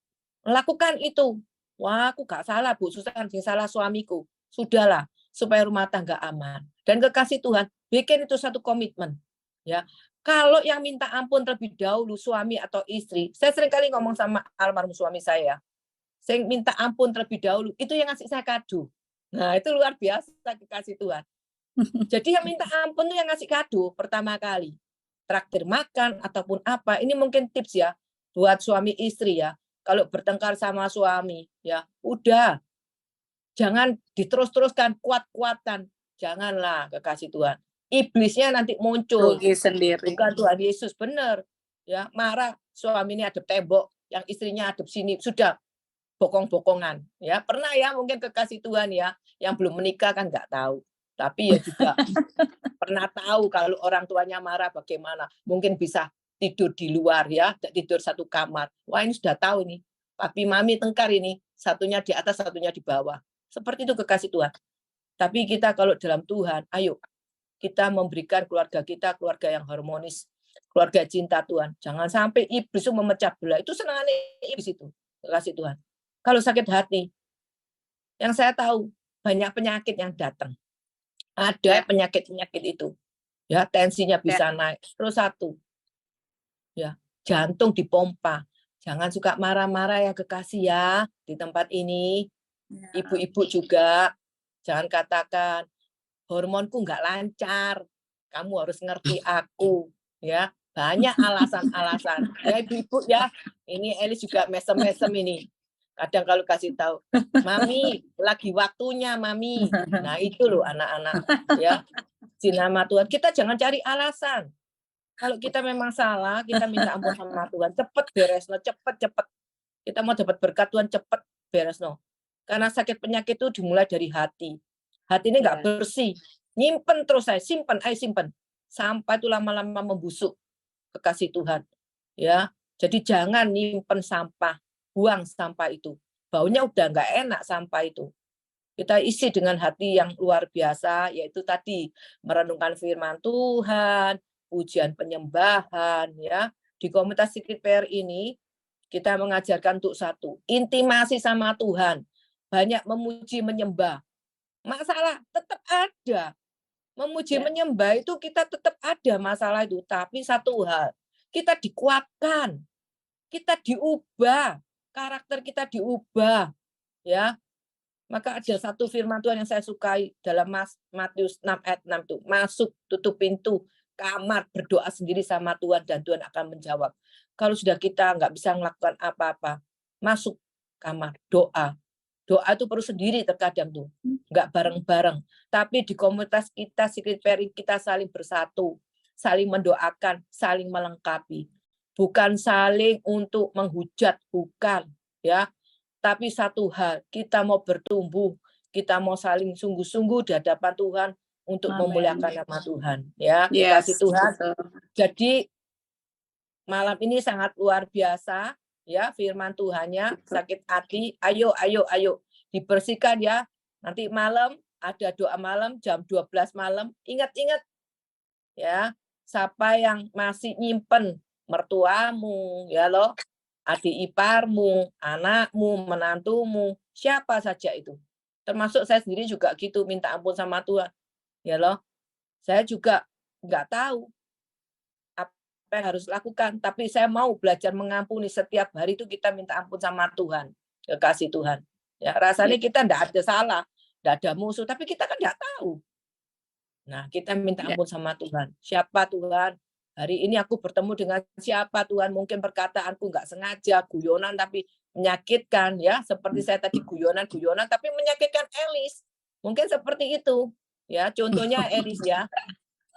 lakukan itu. Wah, aku gak salah Bu Susan, yang salah suamiku. Sudahlah, supaya rumah tangga aman. Dan kekasih Tuhan, bikin itu satu komitmen. Ya, kalau yang minta ampun terlebih dahulu suami atau istri, saya seringkali ngomong sama almarhum suami saya minta ampun terlebih dahulu, itu yang ngasih saya kado. Nah, itu luar biasa kekasih Tuhan. Jadi yang minta ampun itu yang ngasih kado pertama kali. Traktir makan ataupun apa, ini mungkin tips ya buat suami istri ya. Kalau bertengkar sama suami ya, udah jangan diterus-teruskan kuat-kuatan. Janganlah kekasih Tuhan. Iblisnya nanti muncul. Rugi sendiri. Bukan Tuhan Yesus, benar. Ya, marah suami ini adep tembok, yang istrinya adep sini, sudah bokong-bokongan. Ya, pernah ya mungkin kekasih Tuhan ya, yang belum menikah kan nggak tahu. Tapi ya juga pernah tahu kalau orang tuanya marah bagaimana. Mungkin bisa tidur di luar ya, tidur satu kamar. Wah, ini sudah tahu nih. Papi mami tengkar ini, satunya di atas, satunya di bawah. Seperti itu kekasih Tuhan. Tapi kita kalau dalam Tuhan, ayo kita memberikan keluarga kita keluarga yang harmonis, keluarga cinta Tuhan. Jangan sampai iblis itu memecah belah. Itu senangannya iblis itu, kekasih Tuhan. Kalau sakit hati, yang saya tahu banyak penyakit yang datang. Ada penyakit-penyakit itu. Ya, tensinya bisa naik. Terus satu. Ya, jantung dipompa. Jangan suka marah-marah ya kekasih ya di tempat ini. Ibu-ibu juga jangan katakan hormonku nggak lancar. Kamu harus ngerti aku, ya. Banyak alasan-alasan. Ya ibu-ibu ya. Ini Elis juga mesem-mesem ini. Kadang kalau kasih tahu, Mami, lagi waktunya, Mami. Nah, itu loh anak-anak, ya. Di nama Tuhan, kita jangan cari alasan. Kalau kita memang salah, kita minta ampun sama Tuhan. Cepet beres, no. Cepet. Kita mau dapat berkat Tuhan, cepet beres, no. Karena sakit penyakit itu dimulai dari hati. Hati ini nggak bersih. Nyimpen terus saya, simpen. Sampai itu lama-lama membusuk. Kekasih Tuhan. Ya, jadi jangan nyimpen sampah. Buang sampah itu. Baunya udah nggak enak sampah itu. Kita isi dengan hati yang luar biasa, yaitu tadi merenungkan firman Tuhan, pujian penyembahan, ya. Di komunitas Secret Prayer ini, kita mengajarkan untuk satu, intimasi sama Tuhan. Banyak memuji, menyembah. Masalah tetap ada. Memuji, menyembah itu kita tetap ada masalah itu. Tapi satu hal, kita dikuatkan. Kita diubah. Karakter kita diubah, ya. Maka ada satu firman Tuhan yang saya sukai dalam Matius 6 ayat 6 itu, masuk, tutup pintu kamar, berdoa sendiri sama Tuhan dan Tuhan akan menjawab. Kalau sudah kita nggak bisa melakukan apa-apa, masuk kamar, doa. Doa itu perlu sendiri terkadang tuh, nggak bareng-bareng. Tapi di komunitas kita, Secret Prayer, kita saling bersatu, saling mendoakan, saling melengkapi. Bukan saling untuk menghujat, bukan, ya. Tapi satu hal, kita mau bertumbuh, kita mau saling sungguh-sungguh di hadapan Tuhan untuk memuliakan nama Tuhan, ya. Kasih Tuhan. Jadi malam ini sangat luar biasa, ya, firman Tuhannya. Sakit hati, ayo dibersihkan ya. Nanti malam ada doa malam jam 12 malam. Ingat-ingat, ya, siapa yang masih nyimpen mertuamu, ya loh, adik iparmu, anakmu, menantumu, siapa saja itu. Termasuk saya sendiri juga gitu, minta ampun sama Tuhan. Ya loh, saya juga nggak tahu. apa yang harus lakukan, tapi saya mau belajar mengampuni. Setiap hari itu kita minta ampun sama Tuhan, kekasih Tuhan. Ya, rasanya kita enggak ada salah, enggak ada musuh, tapi kita kan enggak tahu. Nah, kita minta ampun sama Tuhan. Siapa Tuhan? Hari ini aku bertemu dengan siapa Tuhan? Mungkin perkataanku enggak sengaja, guyonan tapi menyakitkan ya. Seperti saya tadi guyonan tapi menyakitkan Elis. Mungkin seperti itu. Ya, contohnya Elis ya.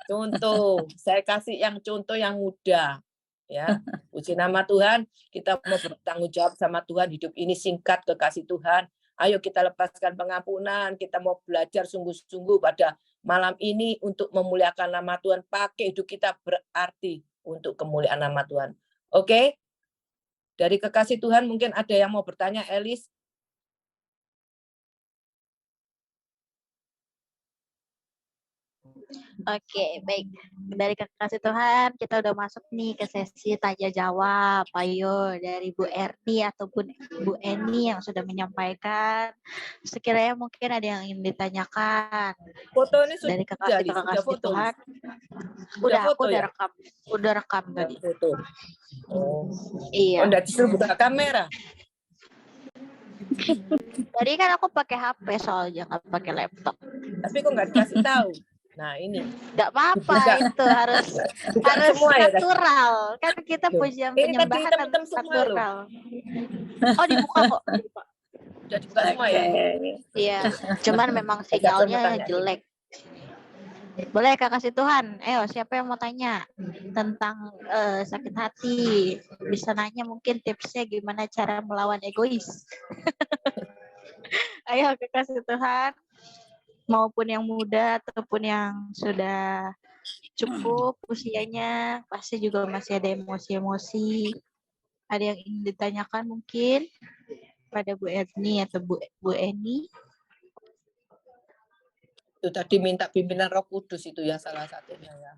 Contoh, saya kasih yang contoh yang mudah. Ya, puji nama Tuhan, kita mau bertanggung jawab sama Tuhan. Hidup ini singkat, kekasih Tuhan. Ayo kita lepaskan pengampunan, kita mau belajar sungguh-sungguh pada malam ini untuk memuliakan nama Tuhan. Pakai hidup kita berarti untuk kemuliaan nama Tuhan. Oke? Dari kekasih Tuhan mungkin ada yang mau bertanya, Elis? Oke, baik. Dari kekasih Tuhan, kita udah masuk nih ke sesi tanya jawab. Ayo, dari Bu Erni ataupun Bu Eni yang sudah menyampaikan. Sekiranya mungkin ada yang ingin ditanyakan. Foto ini sudah, dari kekasih Tuhan. Udah, aku udah rekam. Udah rekam tadi. Foto. Oh. Iya. Udah disuruh buka kamera. Tadi kan aku pakai HP soalnya, nggak pakai laptop. Tapi kok nggak dikasih tahu? Nah ini. Nggak apa-apa, itu harus semua natural. Ya, kan kita pujian penyembahan kan natural. Oh dibuka kok. Udah dibuka semua ya? Iya, cuman memang sinyalnya jelek. Boleh kekasih Tuhan, ayo siapa yang mau tanya tentang sakit hati? Bisa nanya mungkin tipsnya gimana cara melawan egois. Ayo kekasih Tuhan, maupun yang muda ataupun yang sudah cukup usianya, pasti juga masih ada emosi-emosi. Ada yang ingin ditanyakan mungkin pada Bu Erni atau Bu Eni? Itu tadi minta pimpinan Roh Kudus itu ya salah satunya ya.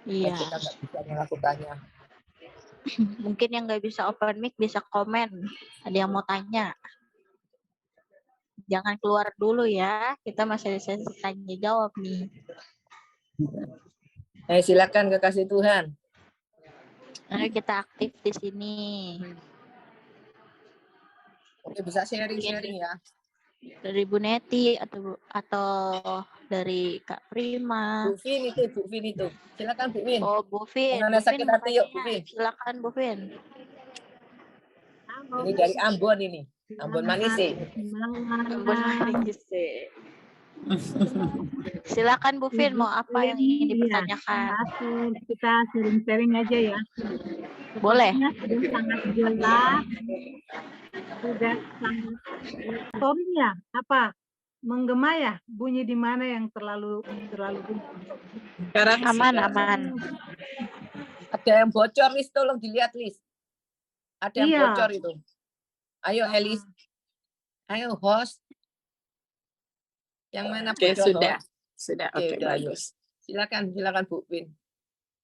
Iya. Kita nggak bisa melakukannya. Mungkin yang nggak bisa open mic bisa komen. Ada yang mau tanya? Jangan keluar dulu ya. Kita masih ada sesi tanya jawab nih. Silakan kekasih Tuhan. Ayo kita aktif di sini. Oke, bisa sharing-sharing ya. Dari Bu Neti atau dari Kak Prima. Bu Vin itu. Silakan Bu Vin. Oh, Bu Vin. Mengenai sakit hati yuk, Bu Vin. Silakan Bu Vin. Ini dari Ambon ini. Ambon Manise. Ambon Manise. Silakan Bu Vin, mau apa yang ingin dipertanyakan? Kita sharing-sharing aja ya. Boleh. Sudah sangat jelas. Sudah sangat sorry apa menggema ya, bunyi di mana yang terlalu bunyi. Sekarang aman. Ada yang bocor Lis, tolong dilihat Lis. Ada yang bocor itu. Ayo Elis. Ayo host. Yang mana bocor? Sudah. Oke, Bagus. Silakan Bu Vin.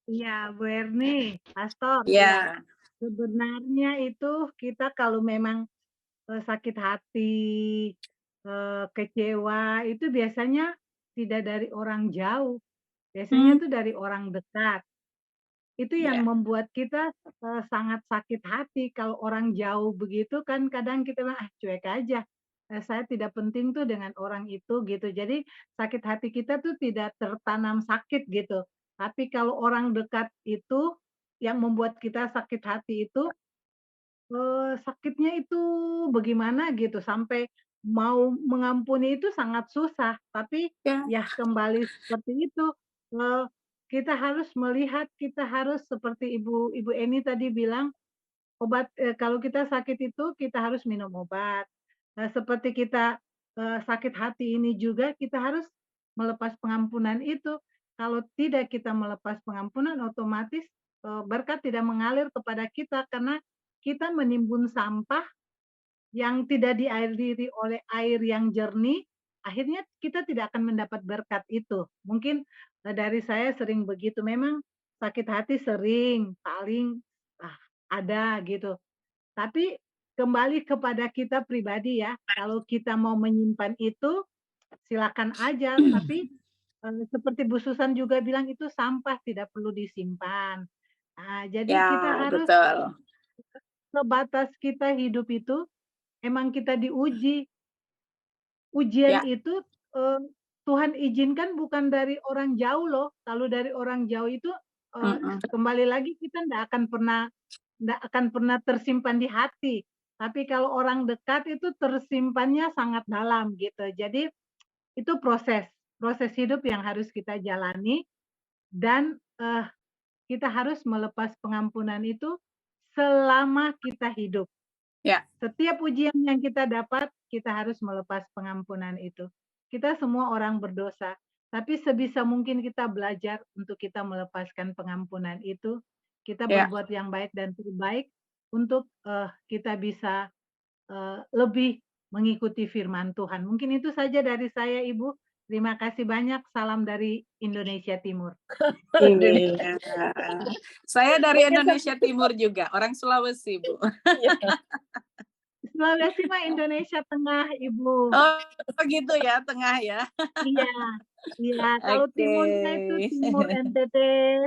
Iya, Bu Erni, Pastor. Ya. Sebenarnya itu kita kalau memang sakit hati, kecewa, itu biasanya tidak dari orang jauh. Biasanya itu dari orang dekat. Itu yang membuat kita sangat sakit hati. Kalau orang jauh begitu kan kadang kita bilang, cuek aja. Saya tidak penting tuh dengan orang itu gitu. Jadi sakit hati kita tuh tidak tertanam sakit gitu. Tapi kalau orang dekat itu yang membuat kita sakit hati itu, sakitnya itu bagaimana gitu, sampai mau mengampuni itu sangat susah. Tapi ya kembali seperti itu, kita harus melihat, kita harus seperti Ibu Eni tadi bilang, obat kalau kita sakit itu kita harus minum obat. Seperti kita sakit hati ini juga kita harus melepas pengampunan itu. Kalau tidak kita melepas pengampunan, otomatis berkat tidak mengalir kepada kita karena kita menimbun sampah yang tidak diairi oleh air yang jernih, akhirnya kita tidak akan mendapat berkat itu. Mungkin dari saya sering begitu, memang sakit hati sering, paling ada gitu. Tapi kembali kepada kita pribadi ya, kalau kita mau menyimpan itu, silakan aja. Tapi seperti Bu Susan juga bilang itu sampah tidak perlu disimpan. Nah, jadi Ya, kita harus betul. sebatas kita hidup itu emang kita diuji. Ujian Ya. itu Tuhan izinkan bukan dari orang jauh loh. Kalau dari orang jauh itu kembali lagi kita nggak akan pernah tersimpan di hati. Tapi kalau orang dekat itu tersimpannya sangat dalam gitu. Jadi itu proses hidup yang harus kita jalani dan kita harus melepas pengampunan itu selama kita hidup. Ya. Setiap ujian yang kita dapat, kita harus melepas pengampunan itu. Kita semua orang berdosa, tapi sebisa mungkin kita belajar untuk kita melepaskan pengampunan itu. Kita Ya. berbuat yang baik dan terbaik untuk kita bisa lebih mengikuti firman Tuhan. Mungkin itu saja dari saya, Ibu. Terima kasih banyak. Salam dari Indonesia Timur. Iya. Saya dari Indonesia Timur juga, orang Sulawesi, Bu. Sulawesi mah Indonesia Tengah, Ibu. Oh, gitu ya, tengah ya. Iya. Iya, kalau Oke. timurnya itu Timur NTT,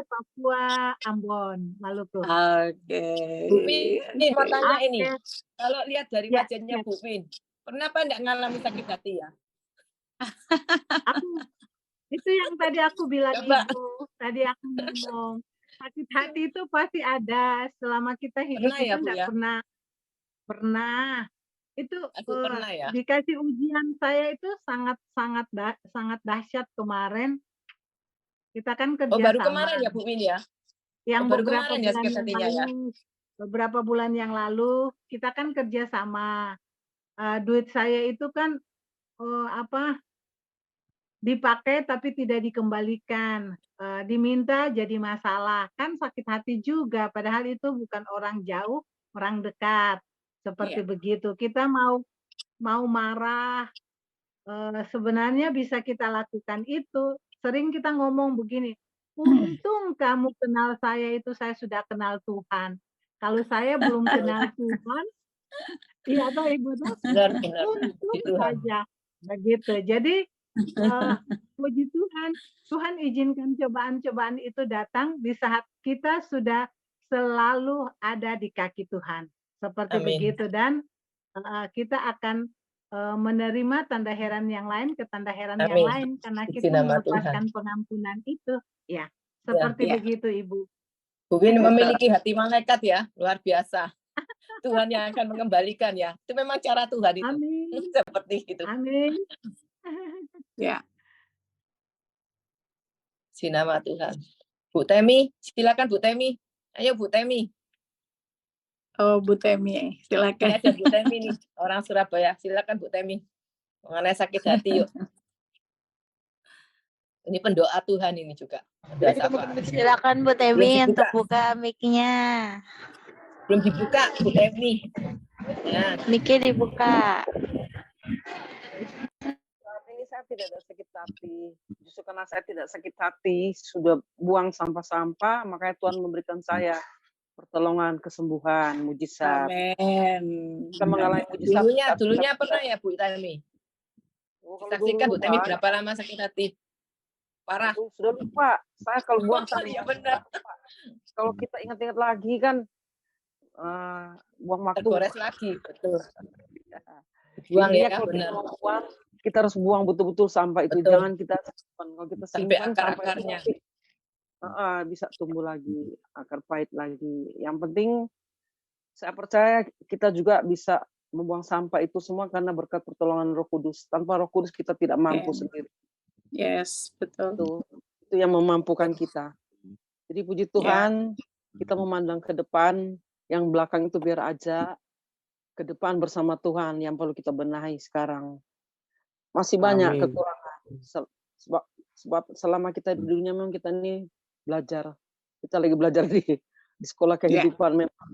Papua, Ambon, Maluku. Oke. Bu Pin, ini mau tanya ini. Oke. Kalau lihat dari Ya, wajahnya ya. Bu Pin, pernah apa enggak ngalami sakit hati ya? Itu yang tadi aku bilang, Coba. Ibu. Tadi aku ngomong, sakit hati itu pasti ada. Selama kita hidup Pernah ya, itu Bu, enggak ya? pernah. Itu Aku pernah ya. dikasih ujian saya itu sangat dahsyat kemarin. Kita kan kerja Oh, baru sama. kemarin ya, Bu Pin ya? Yang Oh, baru beberapa kemarin ya bulan sakit yang hatinya ya? lalu, beberapa bulan yang lalu kita kan kerja sama. Duit saya itu kan dipakai tapi tidak dikembalikan. Diminta jadi masalah. Kan sakit hati juga. Padahal itu bukan orang jauh, orang dekat. Seperti Iya. begitu. Kita mau marah. Sebenarnya bisa kita lakukan itu. Sering kita ngomong begini, untung kamu kenal saya itu saya sudah kenal Tuhan. Kalau saya belum kenal Tuhan, iya toh Ibu tuh, Benar. untung Puji Tuhan. saja. Begitu. Jadi puji Tuhan, Tuhan izinkan cobaan-cobaan itu datang di saat kita sudah selalu ada di kaki Tuhan. Seperti Amin. begitu dan kita akan menerima tanda heran yang lain ke tanda heran yang Amin. lain karena Puji kita nama melepaskan Tuhan. pengampunan itu. Ya, seperti Ya. begitu Ibu. Bu Pin memiliki hati malaikat ya, luar biasa. Tuhan yang akan mengembalikan ya. Itu memang cara Tuhan itu. Amin. Seperti itu. Amin. Ya. Si nama Tuhan. Bu Temi, silakan Bu Temi. Ayo Bu Temi. Oh, Bu Temi, Ini silakan. ada Bu Temi nih, orang Surabaya. Silakan Bu Temi. Mengenai sakit hati yuk. Ini pendoa Tuhan ini juga. Pendoa sapa. Silakan Bu Temi Belum untuk dibuka. buka mic-nya. Belum dibuka Bu Temi. Ya. Mic-nya dibuka. Saat ini saya tidak ada sakit hati. Justru karena saya tidak sakit hati, sudah buang sampah-sampah, makanya Tuhan memberikan saya pertolongan, kesembuhan, mujizat. Amin. Kita mengalami mujizat. Dulunya pernah ya Bu Temi? Oh, kalau Saksikan Bu dulu, Temi Pak, berapa lama sakit hati? Parah. sudah lupa. Saya kalau buang sampah, Iya benar. kalau kita ingat-ingat lagi kan, buang waktu. Tergores lagi, betul. Buang Buang ya, kalau benar. kita mau buang, kita harus buang betul-betul sampah itu. Betul. Jangan kita simpan. Kalau kita Sampai simpan akar-akarnya. sampah itu bisa tumbuh lagi, akar pahit lagi. Yang penting saya percaya kita juga bisa membuang sampah itu semua karena berkat pertolongan Roh Kudus. Tanpa Roh Kudus kita tidak mampu sendiri. Yes, betul. Itu yang memampukan kita. Jadi puji Tuhan, kita memandang ke depan, yang belakang itu biar aja, ke depan bersama Tuhan yang perlu kita benahi sekarang. Masih banyak kekurangan. Sebab selama kita di dunia memang kita ini belajar. Kita lagi belajar di sekolah kehidupan. Memang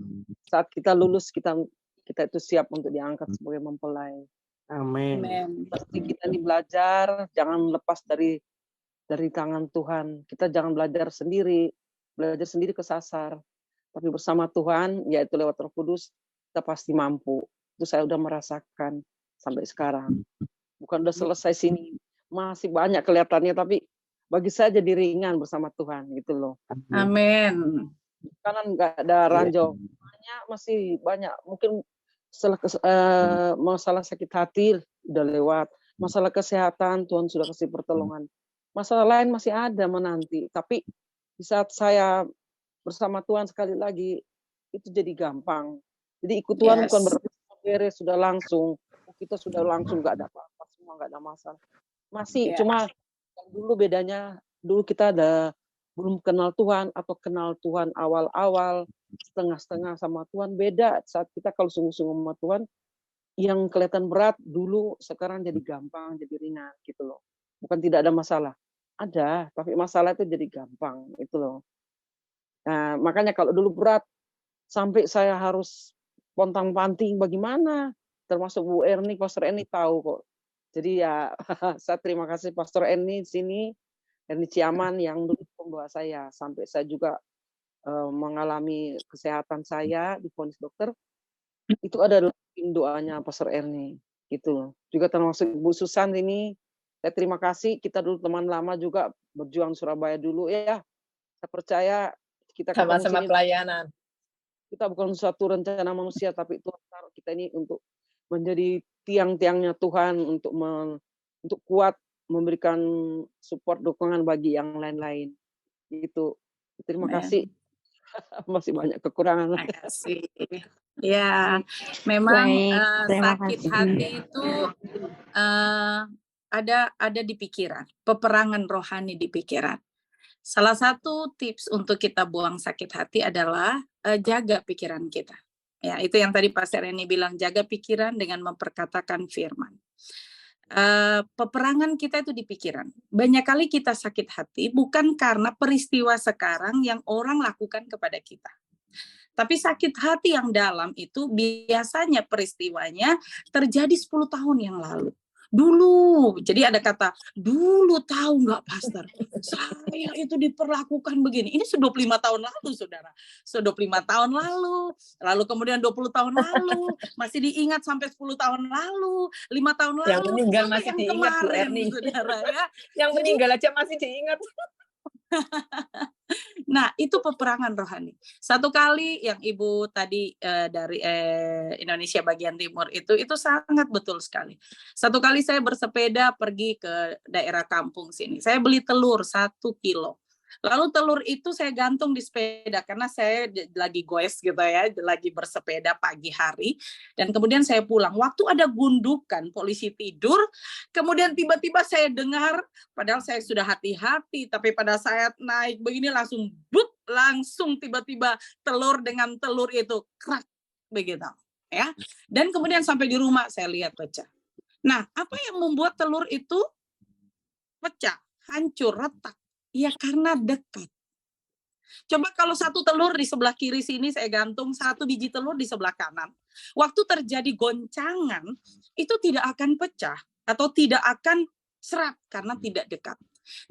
saat kita lulus kita itu siap untuk diangkat sebagai mempelai. Amin. Pasti kita ini belajar, jangan lepas dari tangan Tuhan. Kita jangan belajar sendiri kesasar. Tapi bersama Tuhan, yaitu lewat Roh Kudus, kita pasti mampu. Itu saya udah merasakan sampai sekarang. Bukan udah selesai sini, masih banyak kelihatannya, tapi bagi saya jadi ringan bersama Tuhan, gitu loh. Amin. kanan nggak ada ranjau. Masih banyak. Mungkin masalah sakit hati udah lewat. Masalah kesehatan Tuhan sudah kasih pertolongan. Masalah lain masih ada menanti. Tapi di saat saya bersama Tuhan sekali lagi, itu jadi gampang. Jadi ikut Tuhan bukan berarti beres sudah langsung. Kita sudah langsung nggak ada apa-apa, semua nggak ada masalah. Masih cuma dulu bedanya, dulu kita belum kenal Tuhan atau kenal Tuhan awal-awal, setengah-setengah sama Tuhan, beda. Saat kita kalau sungguh-sungguh sama Tuhan, yang kelihatan berat dulu sekarang jadi gampang, jadi ringan gitu loh. Bukan tidak ada masalah. Ada, tapi masalah itu jadi gampang itu loh. Nah, makanya kalau dulu berat sampai saya harus pontang-panting bagaimana? Termasuk Bu Erni, Pastor Erni tahu kok. Jadi ya saya terima kasih Pastor Erni di sini, Erni Ciaman yang dulu pembawa saya sampai saya juga mengalami kesehatan saya divonis dokter. Itu adalah doanya Pastor Erni gitu. Juga termasuk Bu Susan ini, saya terima kasih, kita dulu teman lama juga berjuang Surabaya dulu ya. Saya percaya kita sama-sama pelayanan. Kita bukan suatu rencana manusia, tapi Tuhan taruh kita ini untuk menjadi tiang-tiangnya Tuhan, untuk kuat memberikan support dukungan bagi yang lain-lain. Itu. Terima kasih. Masih banyak kekurangan. Terima kasih. Ya, memang sakit hati itu ada di pikiran, peperangan rohani di pikiran. Salah satu tips untuk kita buang sakit hati adalah jaga pikiran kita. Ya, itu yang tadi Pastor Reni bilang, jaga pikiran dengan memperkatakan firman. Peperangan kita itu di pikiran. Banyak kali kita sakit hati bukan karena peristiwa sekarang yang orang lakukan kepada kita. Tapi sakit hati yang dalam itu biasanya peristiwanya terjadi 10 tahun yang lalu. Dulu, jadi ada kata, dulu tahu nggak Pastor, saya itu diperlakukan begini. Ini sudah 25 tahun lalu, saudara. Sudah 25 tahun lalu kemudian 20 tahun lalu, masih diingat sampai 10 tahun lalu, 5 tahun lalu. Yang meninggal masih diingat, Bu Erni. Saudara, ya. Yang meninggal aja masih diingat. Nah, itu peperangan rohani. Satu kali yang Ibu tadi dari Indonesia bagian timur itu sangat betul sekali. Satu kali saya bersepeda pergi ke daerah kampung sini. Saya beli telur 1 kilo. Lalu telur itu saya gantung di sepeda karena saya lagi goes gitu ya, lagi bersepeda pagi hari. Dan kemudian saya pulang. Waktu ada gundukan, polisi tidur, kemudian tiba-tiba saya dengar, padahal saya sudah hati-hati, tapi pada saat naik begini langsung langsung tiba-tiba telur dengan telur itu krak begitu ya. Dan kemudian sampai di rumah saya lihat pecah. Nah, apa yang membuat telur itu pecah, hancur, retak? Ya karena dekat. Coba kalau 1 telur di sebelah kiri sini saya gantung, 1 biji telur di sebelah kanan. Waktu terjadi goncangan, itu tidak akan pecah atau tidak akan serat karena tidak dekat.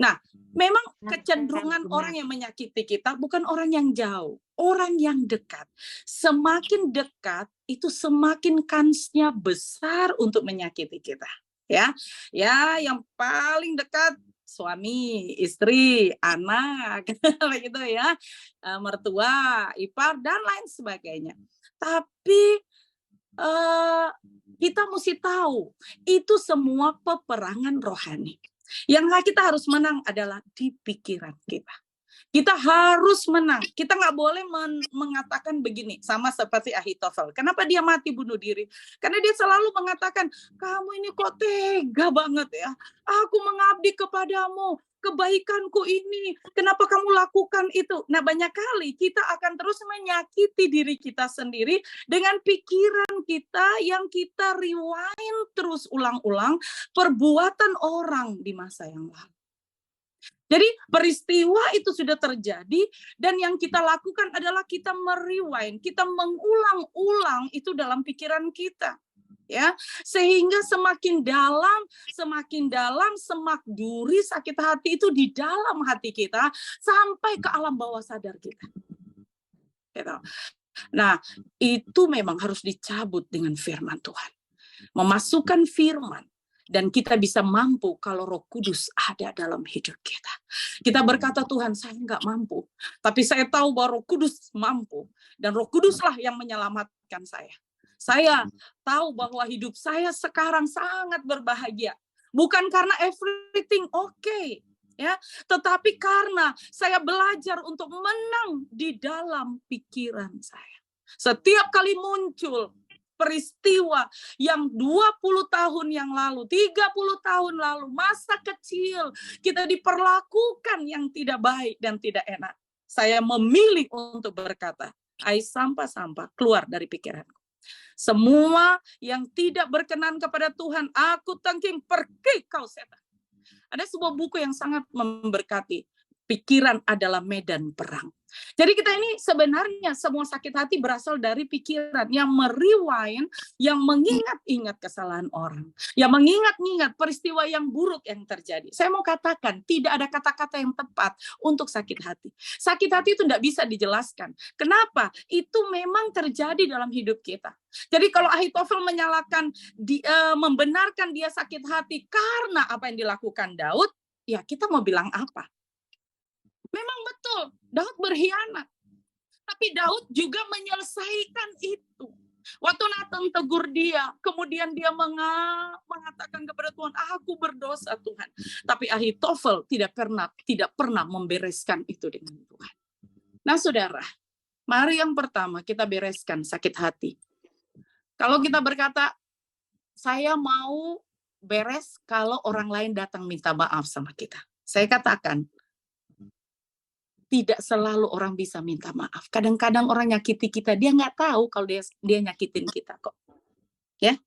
Nah, memang kecenderungan orang yang menyakiti kita bukan orang yang jauh, orang yang dekat. Semakin dekat, itu semakin kansnya besar untuk menyakiti kita. Ya, yang paling dekat suami, istri, anak, begitu ya, mertua, ipar dan lain sebagainya. Tapi kita mesti tahu itu semua peperangan rohani. Yang kita harus menang adalah di pikiran kita. Kita harus menang. Kita nggak boleh mengatakan begini, sama seperti Ahitofel. Kenapa dia mati bunuh diri? Karena dia selalu mengatakan, kamu ini kok tega banget ya. Aku mengabdi kepadamu, kebaikanku ini. Kenapa kamu lakukan itu? Nah, banyak kali kita akan terus menyakiti diri kita sendiri dengan pikiran kita yang kita rewind terus ulang-ulang perbuatan orang di masa yang lalu. Jadi peristiwa itu sudah terjadi dan yang kita lakukan adalah kita merewind, kita mengulang-ulang itu dalam pikiran kita. Ya, sehingga semakin dalam, semak duri sakit hati itu di dalam hati kita sampai ke alam bawah sadar kita. Gitu. Nah, itu memang harus dicabut dengan firman Tuhan. Memasukkan firman Dan kita bisa mampu kalau Roh Kudus ada dalam hidup kita. Kita berkata, Tuhan, saya nggak mampu. Tapi saya tahu bahwa Roh Kudus mampu. Dan Roh Kuduslah yang menyelamatkan saya. Saya tahu bahwa hidup saya sekarang sangat berbahagia. Bukan karena everything okay, ya, tetapi karena saya belajar untuk menang di dalam pikiran saya. Setiap kali muncul peristiwa yang 20 tahun yang lalu, 30 tahun lalu, masa kecil, kita diperlakukan yang tidak baik dan tidak enak. Saya memilih untuk berkata, "Ai sampah-sampah keluar dari pikiranku. Semua yang tidak berkenan kepada Tuhan, aku tangking, pergi kau setan." Ada sebuah buku yang sangat memberkati. Pikiran adalah medan perang. Jadi kita ini sebenarnya semua sakit hati berasal dari pikiran yang merewind, yang mengingat-ingat kesalahan orang, yang mengingat-ingat peristiwa yang buruk yang terjadi. Saya mau katakan, tidak ada kata-kata yang tepat untuk sakit hati. Sakit hati itu tidak bisa dijelaskan. Kenapa? Itu memang terjadi dalam hidup kita. Jadi kalau Ahitofel menyalahkan, membenarkan dia sakit hati karena apa yang dilakukan Daud, ya kita mau bilang apa? Memang betul, Daud berkhianat. Tapi Daud juga menyelesaikan itu. Waktu Nathan tegur dia, kemudian dia mengatakan kepada Tuhan, aku berdosa Tuhan. Tapi Ahitofel tidak pernah membereskan itu dengan Tuhan. Nah saudara, mari yang pertama kita bereskan sakit hati. Kalau kita berkata, saya mau beres kalau orang lain datang minta maaf sama kita. Saya katakan, tidak selalu orang bisa minta maaf. Kadang-kadang orang nyakiti kita, dia nggak tahu kalau dia nyakitin kita kok. Ya,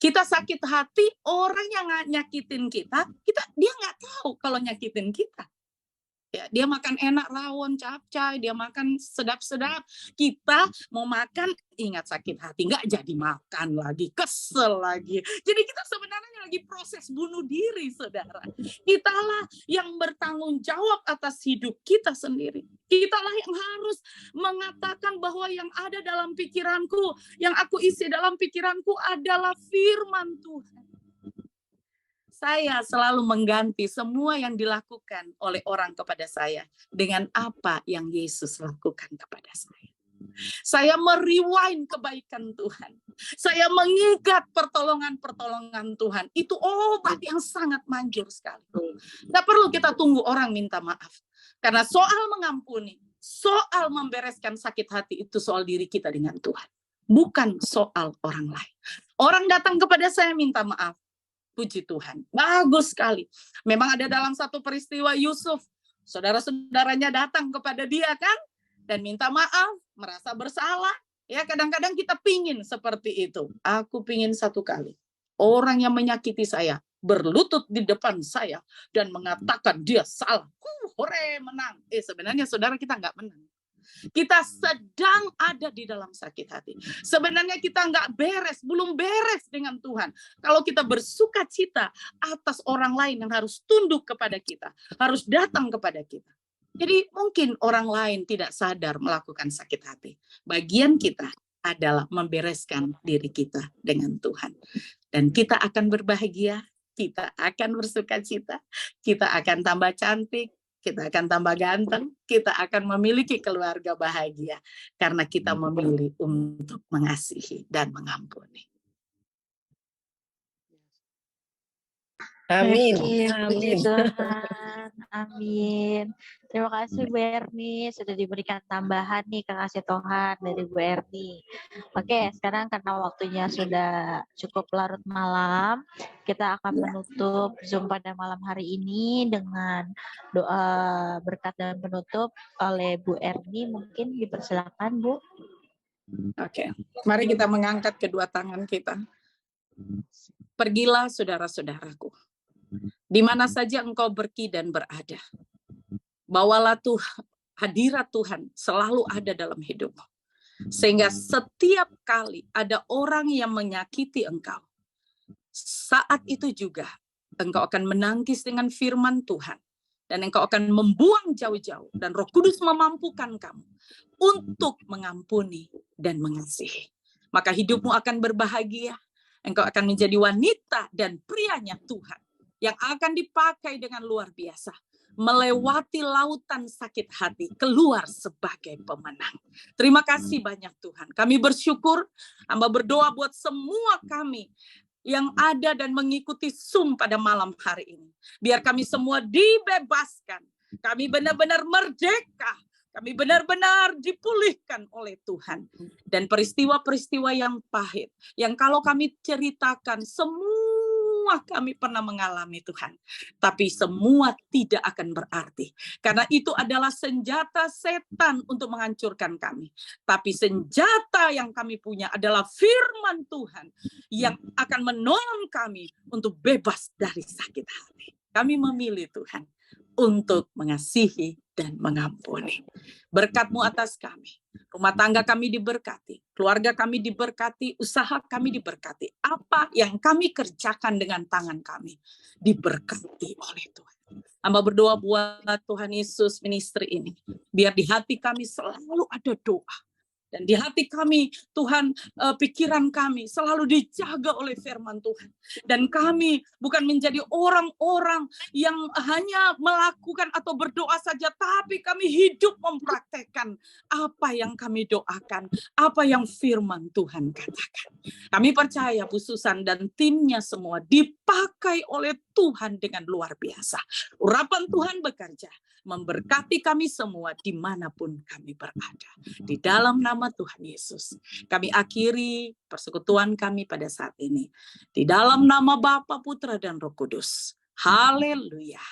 kita sakit hati, orang yang nyakitin kita dia nggak tahu kalau nyakitin kita. Ya, dia makan enak, rawon, capcay, dia makan sedap-sedap. Kita mau makan, ingat sakit hati, nggak jadi makan lagi, kesel lagi. Jadi kita sebenarnya lagi proses bunuh diri, saudara. Kitalah yang bertanggung jawab atas hidup kita sendiri. Kitalah yang harus mengatakan bahwa yang ada dalam pikiranku, yang aku isi dalam pikiranku adalah firman Tuhan. Saya selalu mengganti semua yang dilakukan oleh orang kepada saya dengan apa yang Yesus lakukan kepada saya. Saya merewind kebaikan Tuhan. Saya mengingat pertolongan-pertolongan Tuhan. Itu obat yang sangat manjur sekali. Nggak perlu kita tunggu orang minta maaf. Karena soal mengampuni, soal membereskan sakit hati itu soal diri kita dengan Tuhan. Bukan soal orang lain. Orang datang kepada saya minta maaf. Puji Tuhan, bagus sekali. Memang ada dalam satu peristiwa Yusuf, saudara-saudaranya datang kepada dia kan, dan minta maaf, merasa bersalah. Ya kadang-kadang kita pingin seperti itu. Aku pingin satu kali, orang yang menyakiti saya, berlutut di depan saya, dan mengatakan dia salah. Hore, menang. Sebenarnya saudara kita nggak menang. Kita sedang ada di dalam sakit hati. Sebenarnya kita nggak beres, belum beres dengan Tuhan. Kalau kita bersuka cita atas orang lain yang harus tunduk kepada kita, harus datang kepada kita. Jadi mungkin orang lain tidak sadar melakukan sakit hati. Bagian kita adalah membereskan diri kita dengan Tuhan. Dan kita akan berbahagia, kita akan bersuka cita, kita akan tambah cantik, kita akan tambah ganteng, kita akan memiliki keluarga bahagia karena kita memilih untuk mengasihi dan mengampuni. Amin. Puji Tuhan. Amin. Terima kasih Bu Erni sudah diberikan tambahan nih kekasih Tuhan dari Bu Erni. Oke, sekarang karena waktunya sudah cukup larut malam, kita akan menutup Zoom pada malam hari ini dengan doa berkat dan penutup oleh Bu Erni. Mungkin dipersilakan Bu. Oke, mari kita mengangkat kedua tangan kita. Pergilah saudara-saudaraku, di mana saja engkau pergi dan berada. Bawalah Tuhan, hadirat Tuhan selalu ada dalam hidupmu. Sehingga setiap kali ada orang yang menyakiti engkau, saat itu juga engkau akan menangkis dengan firman Tuhan. Dan engkau akan membuang jauh-jauh. Dan Roh Kudus memampukan kamu untuk mengampuni dan mengasihi. Maka hidupmu akan berbahagia. Engkau akan menjadi wanita dan prianya Tuhan yang akan dipakai dengan luar biasa, melewati lautan sakit hati, keluar sebagai pemenang. Terima kasih banyak Tuhan. Kami bersyukur, hamba berdoa buat semua kami yang ada dan mengikuti Zoom pada malam hari ini. Biar kami semua dibebaskan. Kami benar-benar merdeka. Kami benar-benar dipulihkan oleh Tuhan. Dan peristiwa-peristiwa yang pahit, yang kalau kami ceritakan, semua kami pernah mengalami Tuhan. Tapi semua tidak akan berarti. Karena itu adalah senjata setan untuk menghancurkan kami. Tapi senjata yang kami punya adalah firman Tuhan yang akan menolong kami untuk bebas dari sakit hati. Kami memilih Tuhan untuk mengasihi dan mengampuni. Berkat-Mu atas kami. Rumah tangga kami diberkati. Keluarga kami diberkati. Usaha kami diberkati. Apa yang kami kerjakan dengan tangan kami diberkati oleh Tuhan. Hamba berdoa buat Tuhan Yesus ministry ini. Biar di hati kami selalu ada doa. Dan di hati kami, Tuhan, pikiran kami selalu dijaga oleh firman Tuhan. Dan kami bukan menjadi orang-orang yang hanya melakukan atau berdoa saja, tapi kami hidup mempraktekkan apa yang kami doakan, apa yang firman Tuhan katakan. Kami percaya Bu Susan dan timnya semua dipakai oleh Tuhan dengan luar biasa. Urapan Tuhan bekerja, memberkati kami semua dimanapun kami berada. Di dalam nama Tuhan Yesus, kami akhiri persekutuan kami pada saat ini. Di dalam nama Bapa, Putra, dan Roh Kudus. Haleluya.